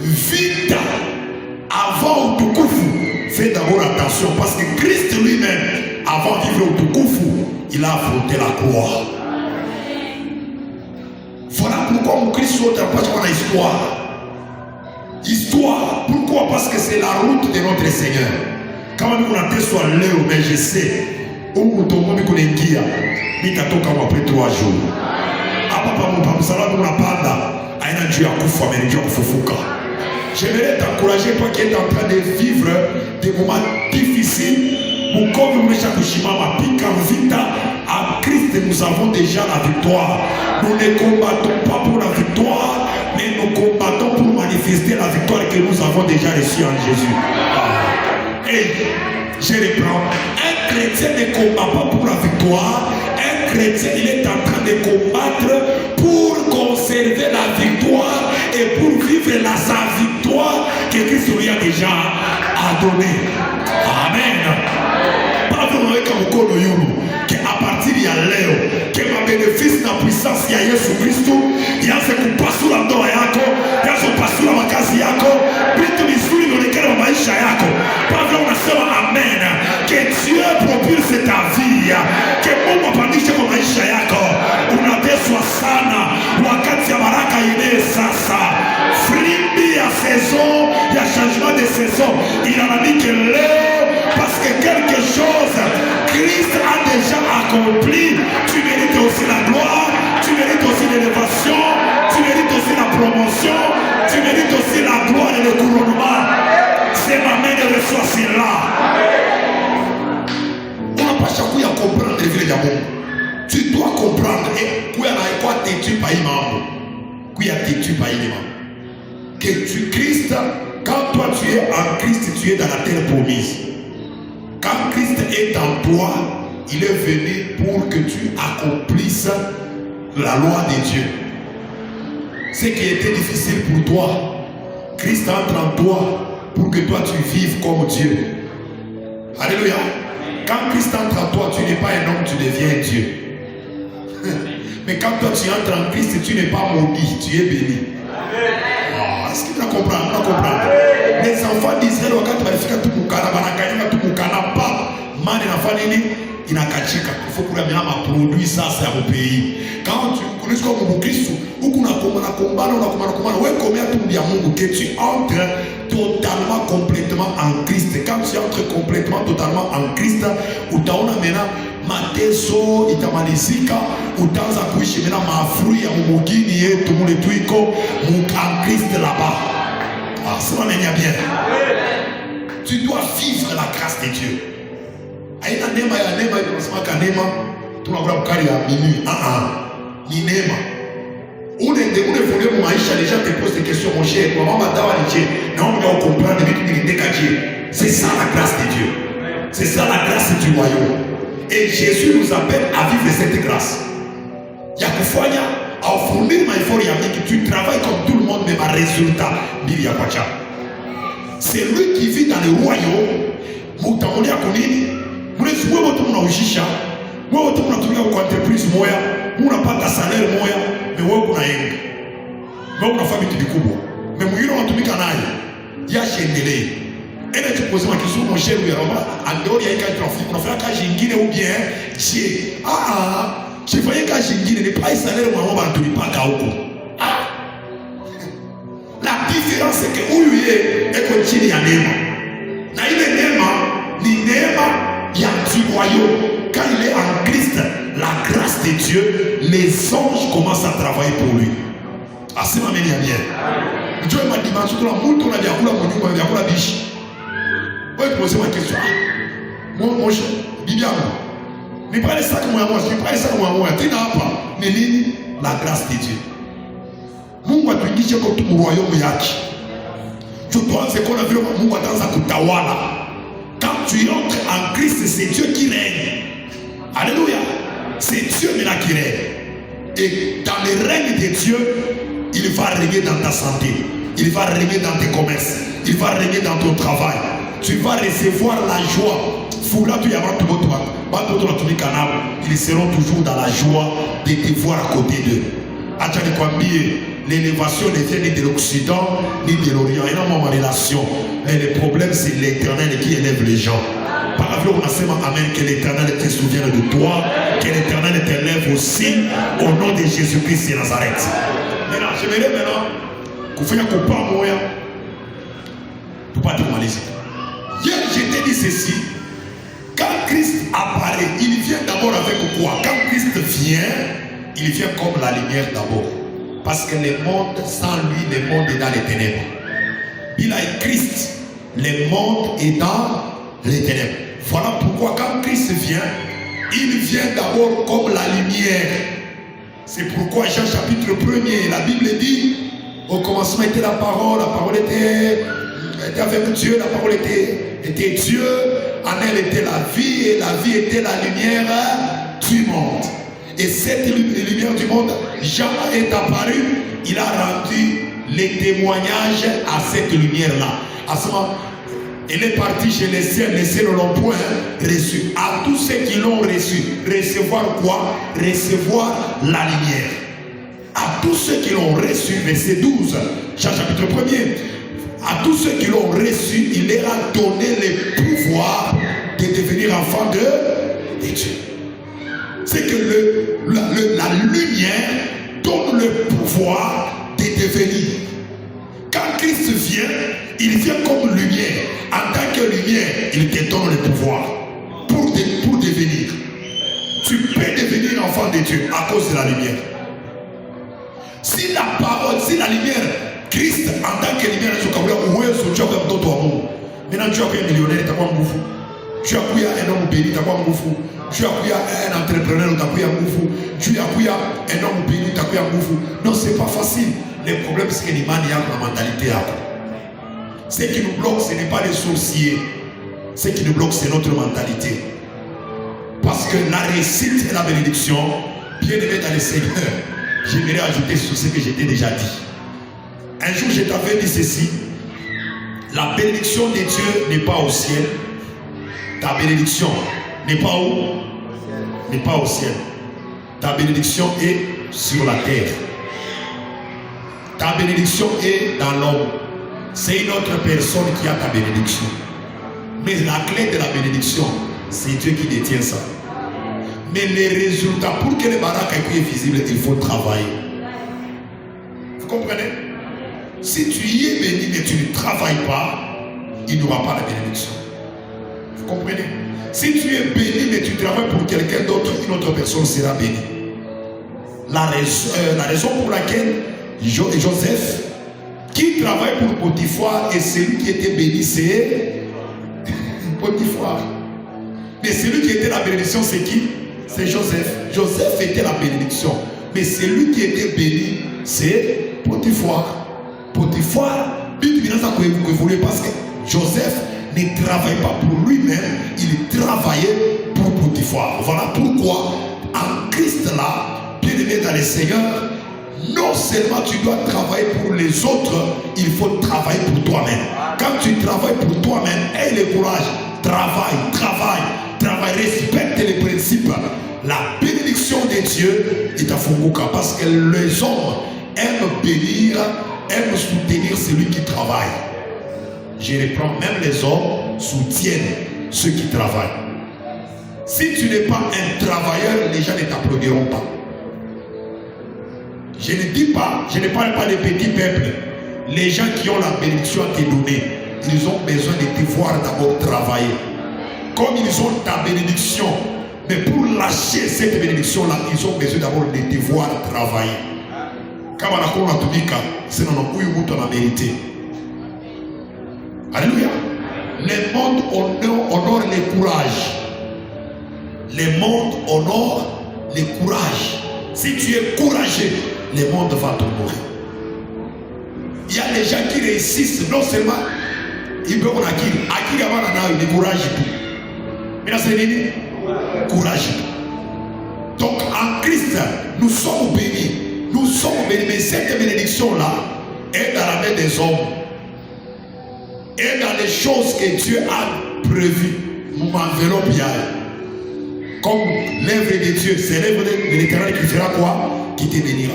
vite avant Utukufu. Fais d'abord attention parce que Christ lui-même, avant de vivre Utukufu, il a affronté la croix. Voilà pourquoi mon Christ n'a pas une histoire. Histoire. Pourquoi? Parce que c'est la route de notre Seigneur. Quand même on a été soit l'heure, mais je sais. Où ton monde qu'on est guia. Mais t'as tout comme après 3 jours. Ah papa mon papa, ça va nous la panda. Aïna Dieu a koufa, mais Dieu a foufuka. J'aimerais t'encourager, toi qui es en train de vivre des moments difficiles. En Christ, nous avons déjà la victoire. Nous ne combattons pas pour la victoire, mais nous combattons pour manifester la victoire que nous avons déjà reçue en Jésus. Et je reprends. Un chrétien ne combat pas pour la victoire. Un chrétien, il est en train de combattre pour conserver la victoire et pour vivre sa victoire que Christ lui a déjà donnée. Amen. Que à partir de leo que ma bénéfice na puissance ya Yesu Kristo yaanze kupasula ndoa yako, yaanze kupasula makazi yako, vitu vizuri vionekane kwa maisha yako. Pavyo unasema amen. Que Dieu propulse ta vie, que Mungu apandishe kwa maisha yako. Unateswa sana wakati ya baraka ile sasa. Frimbi ya saison, ya changement de saison. Il en a dit que leo parce que quelque chose Christ a déjà accompli. Tu mérites aussi la gloire, tu mérites aussi l'élévation, tu mérites aussi la promotion, tu mérites aussi la gloire et le couronnement. C'est ma main de reçoit cela. On n'a pas chaque fois à comprendre les vrais d'amour. Tu dois comprendre. Et quoi t'es-tu pas imam? Quoi t'es-tu pas imam? Que tu Christ, quand toi tu es en Christ, tu es dans la terre promise. Quand Christ est en toi, il est venu pour que tu accomplisses la loi de Dieu. Ce qui était difficile pour toi, Christ entre en toi pour que toi tu vives comme Dieu. Alléluia. Quand Christ entre en toi, tu n'es pas un homme, tu deviens Dieu. Mais quand toi tu entres en Christ, tu n'es pas maudit, tu es béni. Est-ce que tu vas comprendre? Tu vas comprendre? Les enfants d'Israël, quand tu vas tout mukana, tout mukana, pas mal, il n'a pas il n'a qu'à checker. Il faut que tu aies un produit, ça c'est au pays. Quand tu unaweza kuwa Mkristo huku unakombana wewe komea tu ya Mungu que tu entres totalement complètement en Christ. Quand tu entres complètement totalement en Christ, utaona maintenant mateso itamalizika, utaanza kuishi maintenant mafrui ya mugini yetu mule tuiko en Christ là-bas. Ah, ça va bien. Tu dois vivre la grâce de Dieu. Aina neema ya neema inasema kanema tunakula mkali ya minuit. Ni neema. Unaevolue mu maisha, les gens te posent des questions, mon cher, comment dawa ni Dieu? Non, on doit comprendre que tu n'es Dieu. C'est ça la grâce de Dieu. C'est ça la grâce du royaume. Et Jésus nous appelle à vivre cette grâce. Ya kufanya au fournir ma effort ya mingi, tu travailles comme tout le monde mais ma résultat mbili ya kwacha. C'est lui qui vit dans le royaume. Mutamoni ya kunini? Mwewe wote mnaujisha. Mwewe wote mnatumia kwa entreprise moya, mnapata salaire moya, mais wewe unaenda. Wewe unafanya vitu vikubwa. Mais mwingine unatumika naye. Yashendelee. Elle te pose ma question, mon cher, en dehors il y a un trafic, on a fait un cas jingine ou bien j'ai j'ai fait un cas jingine, n'est pas un salaire où on va ne pas kaoko. La différence c'est que où il est continue à Néma. Na il est Néma, ni Néma, il y a du royaume. Quand il est en Christ, la grâce de Dieu, les anges commencent à travailler pour lui. Ah, c'est ma manière bien. Dieu m'a dit, ma soeur, on a bien voulu mon Dieu, on a biche. Oui, posez ma question. Mon cher, Bibian, ne parlez ça que moi, ne parlez ça que moi, tu n'as pas, mais la grâce de Dieu. Mungu atuingishe kwa tu royaume yake. Tuanze kuona vile Mungu ataanza kutawala. Quand tu entres en Christ, c'est Dieu qui règne. Alléluia. C'est Dieu maintenant qui règne. Et dans le règne de Dieu, il va régner dans ta santé. Il va régner dans tes commerces. Il va régner dans ton travail. Tu vas recevoir la joie. Ils seront toujours dans la joie de te voir à côté d'eux. L'élévation ne vient ni de l'Occident ni de l'Orient. Il y a une relation. Mais le problème, c'est l'Éternel qui élève les gens. Par exemple, on a fait amen, que l'Éternel te souvienne de toi, que l'Éternel t'élève aussi au nom de Jésus-Christ de Nazareth. Maintenant, j'aimerais maintenant qu'on fasse un copain moyen pour ne pas te malaise. Hier, je t'ai dit ceci. Quand Christ apparaît, il vient d'abord avec quoi? Quand Christ vient, il vient comme la lumière d'abord. Parce que le monde, sans lui, le monde est dans les ténèbres. Il a Christ, le monde est dans les ténèbres. Voilà pourquoi quand Christ vient, il vient d'abord comme la lumière. C'est pourquoi Jean chapitre 1er, la Bible dit, au commencement était la parole était avec Dieu, la parole était Dieu, en elle était la vie, et la vie était la lumière du monde. Et cette lumière du monde, Jean est apparu, il a rendu les témoignages à cette lumière-là. À ce moment, il est parti chez les cieux ne l'ont point reçu. À tous ceux qui l'ont reçu, recevoir quoi? Recevoir la lumière. À tous ceux qui l'ont reçu, verset 12, Jean chapitre 1er, à tous ceux qui l'ont reçu, il leur a donné le pouvoir de devenir enfants de Dieu. C'est que la lumière donne le pouvoir de devenir. Quand Christ vient, il vient comme lumière. En tant que lumière, il te donne le pouvoir pour devenir. Tu peux devenir enfant de Dieu à cause de la lumière. Si la parole, si la lumière, Christ en tant que lumière, maintenant tu as un millionnaire, tu as un moufou. Tu as un homme béni, tu as un moufou. Tu as un entrepreneur, tu as un moufou. Tu as un homme béni, tu as un moufou. Non, ce n'est pas facile. Le problème, c'est que les manières de la mentalité. Ce qui nous bloque, ce n'est pas les sorciers. Ce qui nous bloque, c'est notre mentalité. Parce que la réussite et la bénédiction, bien aimé dans le Seigneur, j'aimerais ajouter sur ce que j'ai déjà dit. Un jour, je t'avais dit ceci. La bénédiction de Dieu n'est pas au ciel. Ta bénédiction n'est pas où? N'est pas au ciel. Ta bénédiction est sur la terre. Ta bénédiction est dans l'homme. C'est une autre personne qui a ta bénédiction. Mais la clé de la bénédiction, c'est Dieu qui détient ça. Mais les résultats, pour que les baraka soient visibles, il faut travailler. Vous comprenez? Si tu y es béni mais tu ne travailles pas, il n'y aura pas la bénédiction. Vous comprenez? Si tu es béni mais tu travailles pour quelqu'un d'autre, une autre personne sera bénie. La raison pour laquelle Joseph, qui travaille pour Potiphar, et celui qui était béni, c'est Potiphar. Mais celui qui était la bénédiction, c'est qui? C'est Joseph. Joseph était la bénédiction. Mais celui qui était béni, c'est Potiphar. Potiphar, parce que Joseph ne travaillait pas pour lui-même, il travaillait pour Potiphar. Voilà pourquoi, en Christ là, bien-aimé dans le Seigneur, non seulement tu dois travailler pour les autres, il faut travailler pour toi-même. Quand tu travailles pour toi-même, aie le courage, travaille, respecte les principes. La bénédiction de Dieu est à Funguka, parce que les hommes aiment bénir, aiment soutenir celui qui travaille. Je reprends, même les hommes soutiennent ceux qui travaillent. Si tu n'es pas un travailleur, les gens ne t'applaudiront pas. Je ne parle pas des petits peuples. Les gens qui ont la bénédiction à te donner, ils ont besoin de te voir d'abord travailler. Comme ils ont ta bénédiction, mais pour lâcher cette bénédiction-là, ils ont besoin d'abord de te voir travailler. Comme on a compris, c'est dans le pays où on a mérité. Alléluia. Le monde honore le courage. Le monde honore le courage. Si tu es courageux, le monde va t'honorer. Il y a des gens qui réussissent, non seulement ils peuvent acquis avant le courage. Mais là, c'est courage. Donc en Christ, nous sommes bénis. Nous sommes bénis. Mais cette bénédiction-là est dans la main des hommes. Et dans les choses que Dieu a prévues. Nous m'enveloppons. Comme l'œuvre de Dieu, c'est l'œuvre de l'Éternel qui fera quoi? Qui te bénira.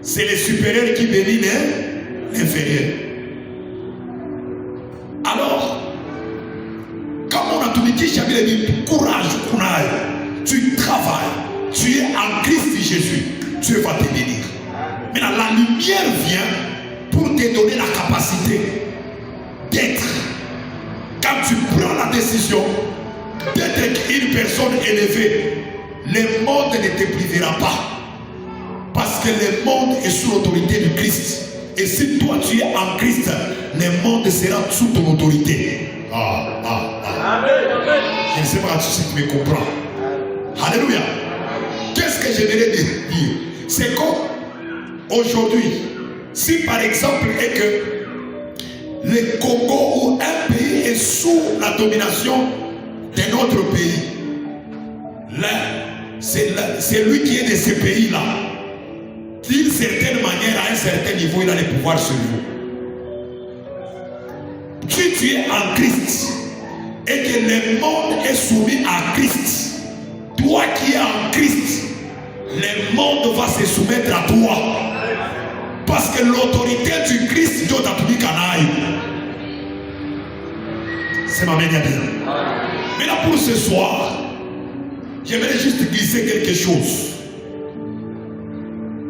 C'est le supérieur qui bénit l'inférieur. Alors, comme on a tout dit, j'avais dit courage, tu travailles, tu es en Christ Jésus, Dieu va te bénir. Maintenant, la lumière vient pour te donner la capacité d'être. Quand tu prends la décision d'être une personne élevée, le monde ne te privera pas. Parce que le monde est sous l'autorité du Christ. Et si toi tu es en Christ, le monde sera sous ton autorité. Amen. Je ne sais pas si tu me comprends. Alléluia. Qu'est-ce que j'aimerais dire? C'est comme aujourd'hui, si par exemple est que le Congo ou un pays est sous la domination d'un autre pays, là, c'est lui qui est de ce pays-là. D'une certaine manière, à un certain niveau, il a le pouvoir sur vous. Si tu es en Christ et que le monde est soumis à Christ, toi qui es en Christ, le monde va se soumettre à toi. Parce que l'autorité du Christ, Dieu t'a publié canaille. C'est ma manière de dire. Mais là, pour ce soir, j'aimerais juste glisser quelque chose.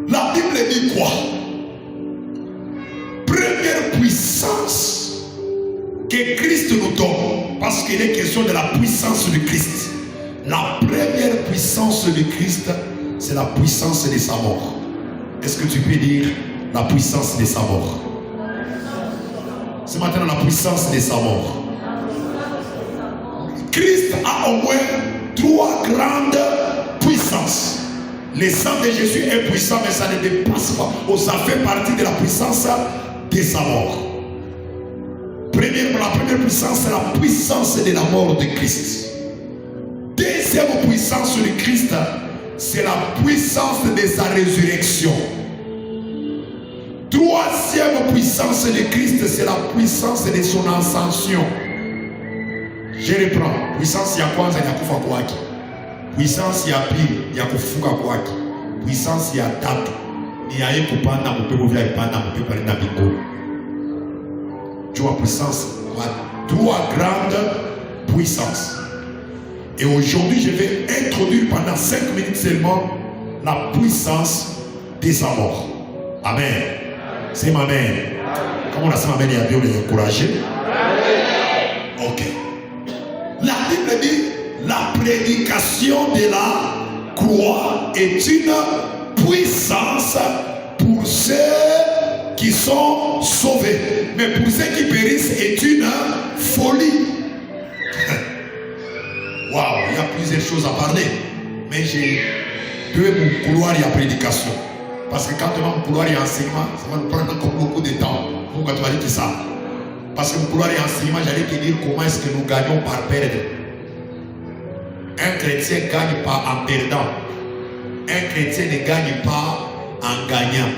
La Bible dit quoi? Première puissance que Christ nous donne, parce qu'il est question de la puissance de Christ. La première puissance de Christ, c'est la puissance de sa mort. Est-ce que tu peux dire la puissance de sa mort? Ce matin, la puissance de sa mort. Christ a au moins 3 grandes puissances. Le sang de Jésus est puissant, mais ça ne dépasse pas. Ça fait partie de la puissance de sa mort. La première puissance, c'est la puissance de la mort de Christ. Deuxième puissance de Christ, c'est la puissance de sa résurrection. Troisième puissance de Christ, c'est la puissance de son ascension. Je reprends. Puissance ya kwanza ya kufa kwake. Puissance ya pili ya kufuka kwake. Puissance ya tatu ni ya kupanda mpepo vya ipanda mpepo na mbinguni. Tu as puissance, 3 grandes puissances. Et aujourd'hui, je vais introduire pendant 5 minutes seulement la puissance des sa mort. Amen. C'est ma mère. Comme on a dit, ma mère, il y a bien les encourager. Ok. La Bible dit la prédication de la croix est une puissance pour ceux qui sont sauvés. Mais pour ceux qui périssent, est une folie. Waouh, il y a plusieurs choses à parler. Mais j'ai deux mon couloir et la prédication. Parce que quand on a un couloir et enseignement, ça va nous prendre encore beaucoup de temps. Pourquoi tu vas dire ça? Parce que mon couloir et enseignement, j'allais te dire comment est-ce que nous gagnons par perdre. Un chrétien ne gagne pas en perdant. Un chrétien ne gagne pas en gagnant.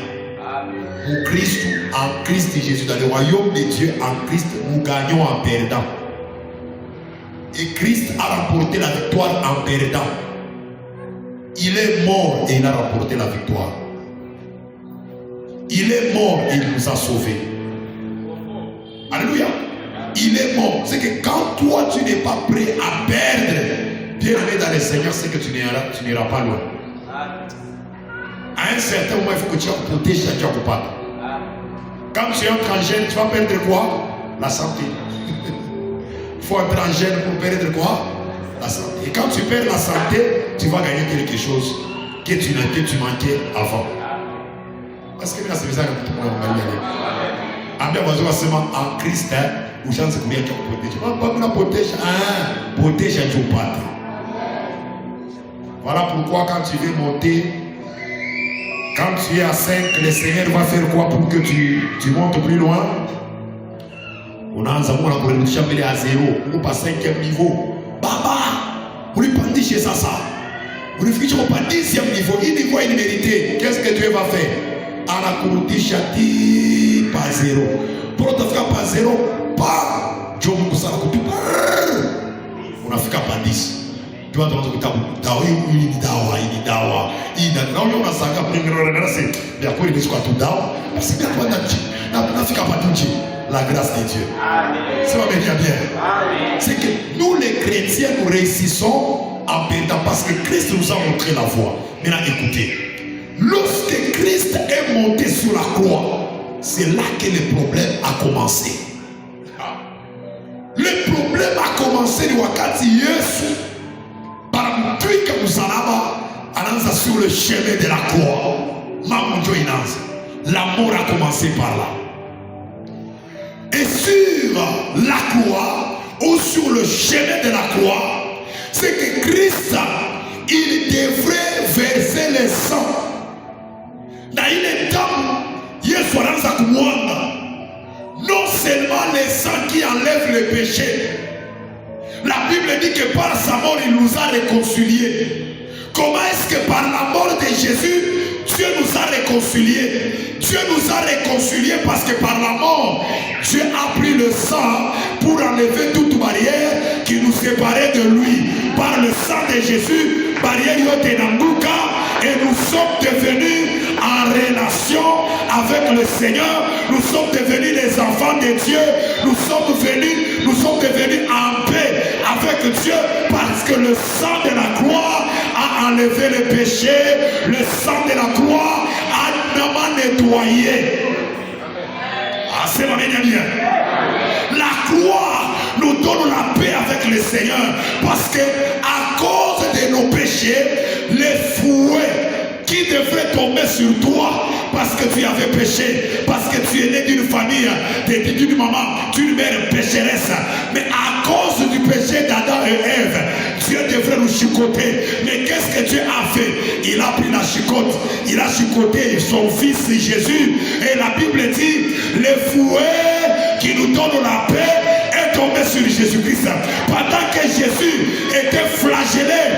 Pour Christ, en Christ Jésus, dans le royaume de Dieu, en Christ, nous gagnons en perdant. Et Christ a remporté la victoire en perdant. Il est mort et il a remporté la victoire. Il est mort et il nous a sauvés. Alléluia. Il est mort. C'est que quand toi tu n'es pas prêt à perdre, bien aimé dans le Seigneur, c'est que tu n'iras pas loin. À un certain moment, il faut que tu protèges ta coupable. Quand tu entres en jeûne, tu vas perdre quoi? La santé. Il faut entrer en jeûne pour perdre quoi? La santé. Et quand tu perds la santé, tu vas gagner quelque chose que tu manquais avant. Parce que c'est bizarre que tout le monde va y aller. En Christ, où chance que bien tu protèges. Protège à ton Père. Voilà pourquoi quand tu veux monter, quand tu es à 5, le Seigneur va faire quoi pour que tu montes plus loin? On a un amour pour le champion à 0. On passe 5e niveau. Baba, on lui pandit chez ça. On lui fait pas 10e niveau. Il niveau immérité. Qu'est-ce que Dieu va faire? Anakuruti chati pas 0. Pour te faire pas 0, pas. Dieu vous ça coupe pas. On a fait pas 10. Tu vas dans le cas où dawa il dawa. Il n'a pas eu un saga pour une grâce. Mais après il dit quoi tout dawa? Parce que quand on a fait pas tout la grâce de Dieu. Ça va venir bien. C'est que nous les chrétiens nous réussissons en perdant parce que Christ nous a montré la voie. Maintenant écoutez. Lorsque Christ est monté sur la croix, c'est là que le problème a commencé. Le problème a commencé de wakati Yesu par mtwika musalaba ananza sur le chemin de la croix. Mamunjo inanza. La mort a commencé par là. Et sur la croix ou sur le chemin de la croix, c'est que Christ, il devrait verser le sang. Na ile damu Yesu anaanza kumwanga, non seulement le sang qui enlève le péché. La Bible dit que par sa mort il nous a réconciliés. Comment est-ce que par la mort de Jésus Dieu nous a réconciliés? Dieu nous a réconciliés parce que par la mort Dieu a pris le sang pour enlever toute barrière qui nous séparait de lui. Par le sang de Jésus, barrière yotenanguka, et nous sommes devenus en relation avec le Seigneur. Nous sommes devenus les enfants de Dieu. Nous sommes devenus en paix avec Dieu parce que le sang de la croix a enlevé le péché. Le sang de la croix a nettoyé. Ah, c'est ma bien. La croix nous donne la paix avec le Seigneur parce que à cause de nos péchés, les fouets qui devraient tomber sur toi parce que tu avais péché, parce que tu es né d'une famille, d'une maman, d'une mère pécheresse. Mais à cause du péché d'Adam et Ève, Dieu devrait nous chicoter. Mais qu'est-ce que Dieu a fait? Il a pris la chicote, il a chicoté son fils Jésus. Et la Bible dit, le fouet qui nous donne la paix est tombé sur Jésus-Christ. Pendant que Jésus était flagellé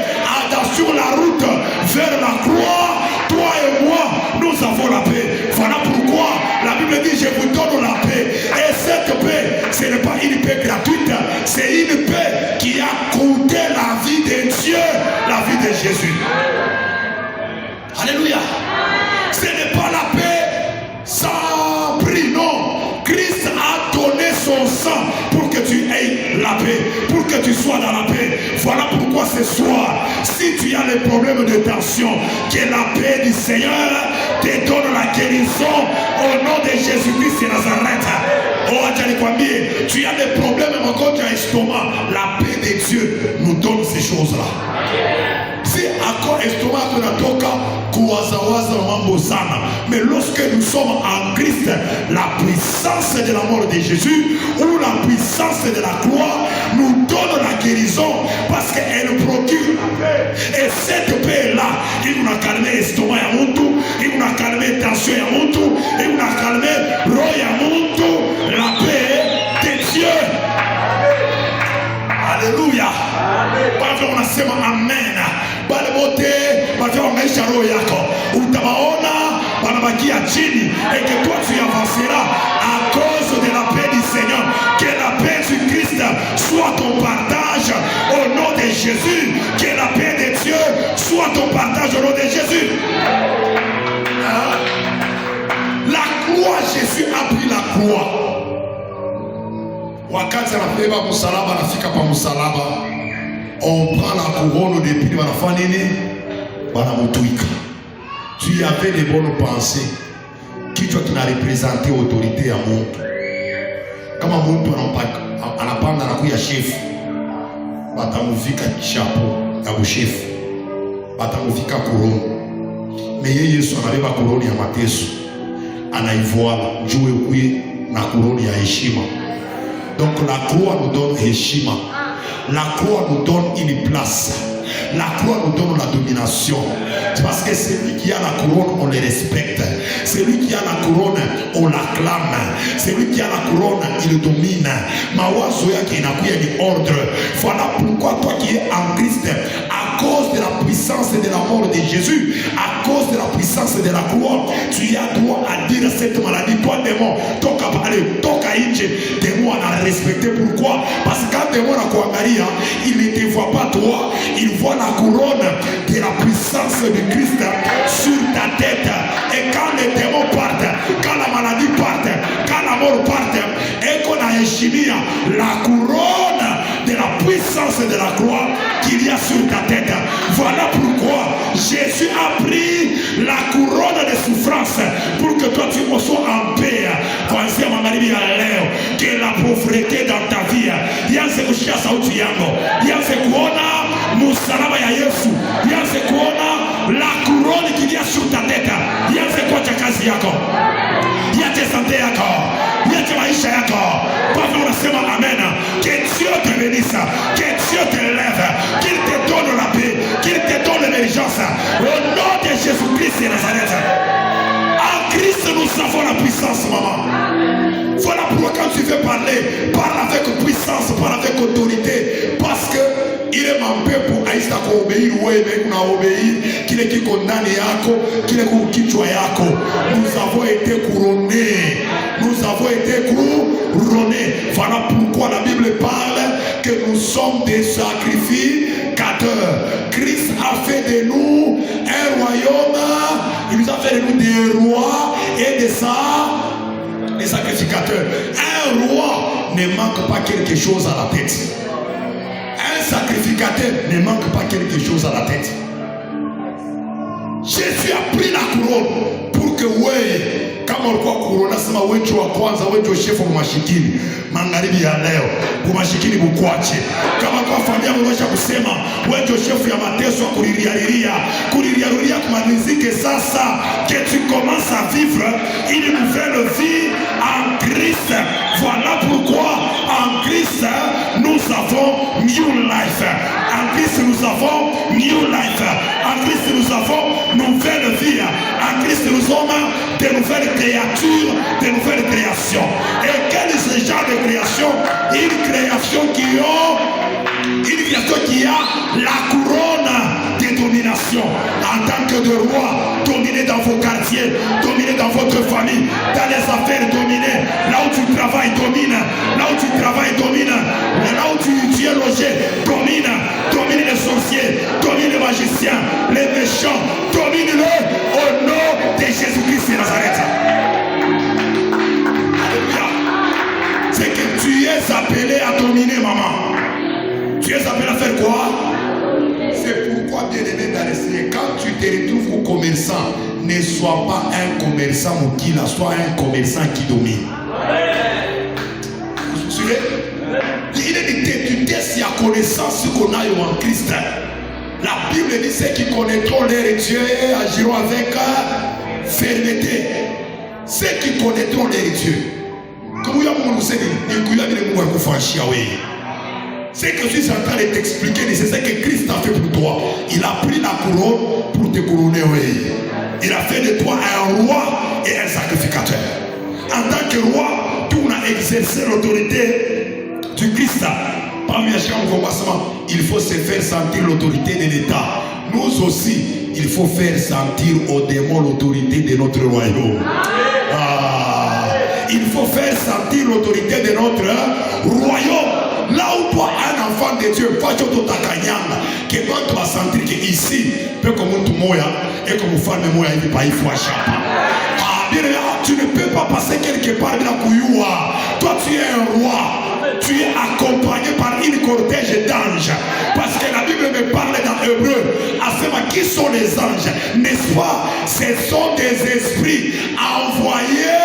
sur la route vers la croix, toi et moi, nous avons la paix. Voilà pourquoi la Bible dit, je vous donne la paix. Et cette paix, ce n'est pas une paix gratuite, c'est une paix qui a coûté la vie de Dieu, la vie de Jésus. Alléluia. Ce n'est pas la paix sans prix, non. Christ a donné son sang pour que tu aies la paix, pour que que tu sois dans la paix. Voilà pourquoi ce soir, si tu as des problèmes de tension, que la paix du Seigneur te donne la guérison au nom de Jésus-Christ de Nazareth. Oh, tu as des problèmes encore tu as estomac. La paix de Dieu nous donne ces choses-là. Si encore estomac tunatoka kuwazawaza mambo sana, mais lorsque nous sommes en Christ, la puissance de la mort de Jésus ou la puissance de la croix nous donne la guérison parce qu'elle procure la paix. Et cette paix-là, il nous a calmé l'estomac à Muntu, il nous a calmé la tension à Muntu, il nous a calmé l'oeil à Muntu, la paix de Dieu. Alléluia. Bavyo unasema amen. Bale bote bavyo wangaisha roho yako. Utawaona wanabakia chini. Et que toi tu avanceras à cause de la paix du Seigneur. Que la paix du Christ soit ton partage au nom de Jésus. Que la paix de Dieu soit ton partage au nom de Jésus. La croix, Jésus a pris la croix. Wakati anabeba msalaba anafika pa msalaba, on prend la couronne de pili wanafanya nini? Wanamutuika. Tu avais des bonnes pensées. Kichwa kinarepresente autorité ya Mungu. Kama mtu anapanda na kuya chef, batamuvika chapeau ya chef, batamuvika couronne. Mais Yesu anabeba couronne ya mateso, anaivoala juu kuye na couronne ya heshima. Donc la croix nous donne heshima. La croix nous donne une place. La croix nous donne la domination. C'est parce que celui qui a la couronne, on le respecte. Celui qui a la couronne, on l'acclame. Celui qui a la couronne, il domine. Mawazo yake inakuya ni ordre. Voilà pourquoi toi qui es en Christ, à cause de la puissance de la mort de Jésus, à cause de la puissance de la croix, tu as droit à dire à cette maladie, toi démon, toka parler, toka inche, démon à la respecter. Pourquoi? Parce que quand démon a kuangalia, il ne te voit pas toi, il voit la couronne de la puissance de Christ sur ta tête. Et quand les démons partent, quand la maladie part, quand la mort part, et qu'on a échimia la couronne de la puissance de la croix qu'il y a sur ta tête. Voilà pourquoi Jésus a pris la couronne de souffrance pour que toi tu sois en paix. Que la pauvreté dans ta vie yanze kushika sauti yango, yanze kuona musalaba ya Yesu, yanze kuona la couronne qu'il y a sur ta tête, yanze kuacha kazi yako, yache santé yako, yache maisha yako. Papa unasema amen. Que Dieu te bénisse, que Dieu te lève, qu'il te donne la paix, qu'il te donne l'émergence au nom de Jésus-Christ de Nazareth. En Christ nous avons la puissance, maman. Voilà pourquoi quand tu veux parler, parle avec puissance, parle avec autorité, parce que il est mon peuple aïsta ko obéir wewe kuna obéir kile kiko ndani yako, kile kichwa yako. Nous avons été couronnés, nous avons été couronnés. Voilà pourquoi la Bible parle que nous sommes des sacrificateurs. Christ a fait de nous un royaume, il nous a fait de nous des rois et des sacrificateurs. Un roi ne manque pas quelque chose à la tête. Un sacrificateur ne manque pas quelque chose à la tête. Jésus a pris la couronne pour que kama ulikuwa corona sema wewe wa kwanza, wewe shefu wa mashikini magharibi ya leo, kwa mashikini bukwache. Kama kwa familia unaweza kusema wewe shefu ya mateso kulirialia kumalizike sasa, que tu commences à vivre une nouvelle vie en Christ. Voilà pourquoi en Christ nous avons new life. En Christ nous avons new life. En Christ nous avons nouvelle vie. En Christ nous sommes de nouvelles créatures, de nouvelles créations. Et quel est ce genre de création? Une création qui a la couronne de domination. En tant que de roi, dominer dans vos quartiers, dominer dans votre famille, dans les affaires, dominer. Là où tu travailles, domine. Là où tu travailles, domine. Là où tu es logé, domine. Domine les sorciers, domine les magiciens, les méchants, domine-le au nom de Jésus-Christ de Nazareth. Alléluia. C'est que tu es appelé à dominer, maman. tu te retrouves commerçant, ne sois pas un commerçant moukila, sois un commerçant qui domine. Vous vous suivez? Il est dit, tu testes la connaissance qu'on a en Christ. La Bible dit ceux qui connaîtront leur Dieu agiront avec fermeté. Ceux qui connaîtront leur Dieu. Comme ce que je suis en train de t'expliquer, c'est ce que Christ a fait pour toi. Il a pris la couronne pour te couronner. Il a fait de toi un roi et un sacrificateur. En tant que roi, tu as exercé l'autorité du Christ. Parmi les gens au commencement, il faut se faire sentir l'autorité de l'État. Nous aussi, il faut faire sentir aux démons l'autorité de notre royaume. Il faut faire sentir l'autorité de notre royaume. Là où toi, un enfant de Dieu, que toi, tu vas sentir qu'ici, peu comme tout moya, et comme femme moya, il ne faut pas. Tu ne peux pas passer quelque part de la couilloua. Toi, tu es un roi. Tu es accompagné par une cortège d'anges. Parce que la Bible me parle dans Hébreu. Qui sont les anges? N'est-ce pas? Ce sont des esprits envoyés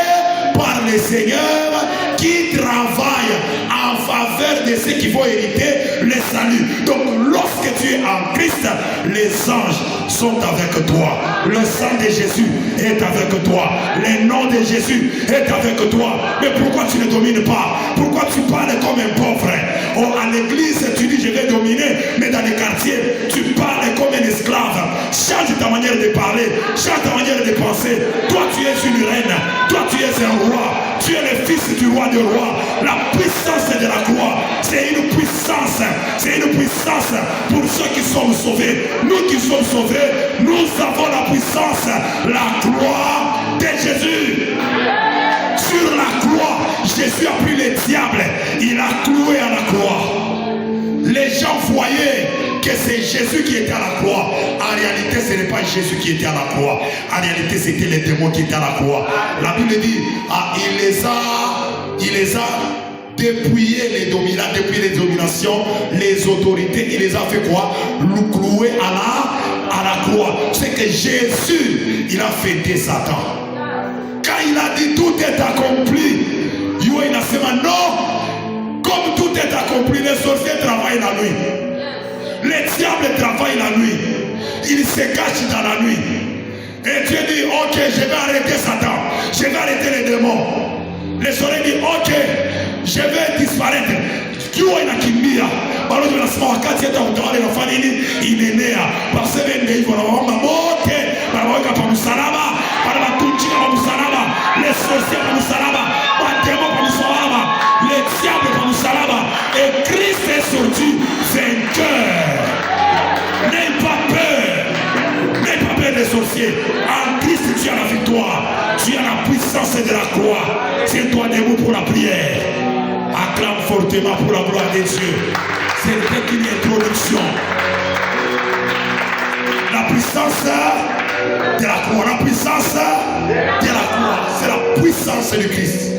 par le Seigneur qui travaillent en faveur de ceux qui vont hériter le salut. Donc lorsque tu es en Christ, les anges sont avec toi. Le sang de Jésus est avec toi. Le nom de Jésus est avec toi. Mais pourquoi tu ne domines pas? Pourquoi tu parles comme un pauvre? Oh, à l'église, tu dis je vais dominer, mais dans les quartiers, tu parles comme un esclave. Change ta manière de parler, change ta manière de penser. Toi, tu es une reine. Toi, tu es un roi. Tu es le fils du roi des rois. La puissance de la croix, c'est une puissance. C'est une puissance pour ceux qui sont sauvés. Nous qui sommes sauvés, nous avons la puissance. La croix de Jésus. Sur la croix, Jésus a pris le diable. Il a cloué à la croix. Les gens voyaient que c'est Jésus qui était à la croix. En réalité, ce n'est pas Jésus qui était à la croix. En réalité, c'était les démons qui étaient à la croix. La Bible dit, il les a dépouillés, depuis les dominations, les autorités. Il les a fait quoi? Le clouer à la croix. C'est que Jésus, il a fêté Satan. Quand il a dit tout est accompli, il a dit non, comme tout est accompli, les sorciers travaillent la nuit. Les diables travaillent la nuit. Ils se cachent dans la nuit. Et Dieu dit, ok, je vais arrêter Satan. Je vais arrêter les démons. Les soleils disent, ok, je vais disparaître. Dieu est là qui m'y a. Alors je vais la wakati hata utawale na fanini inenea. Parce que les gens vont mote, waweka pa msalaba, para kuchika pa msalaba, les sorciers pa msalaba, les démons pa msalaba, les diables pa msalaba, et Christ est sorti vainqueur. N'aie pas peur des sorciers. En Christ tu as la victoire, tu as la puissance de la croix. Tiens-toi debout pour la prière. Acclame fortement pour la gloire de Dieu. C'est une introduction. La puissance de la croix. La puissance de la croix. C'est la puissance du Christ.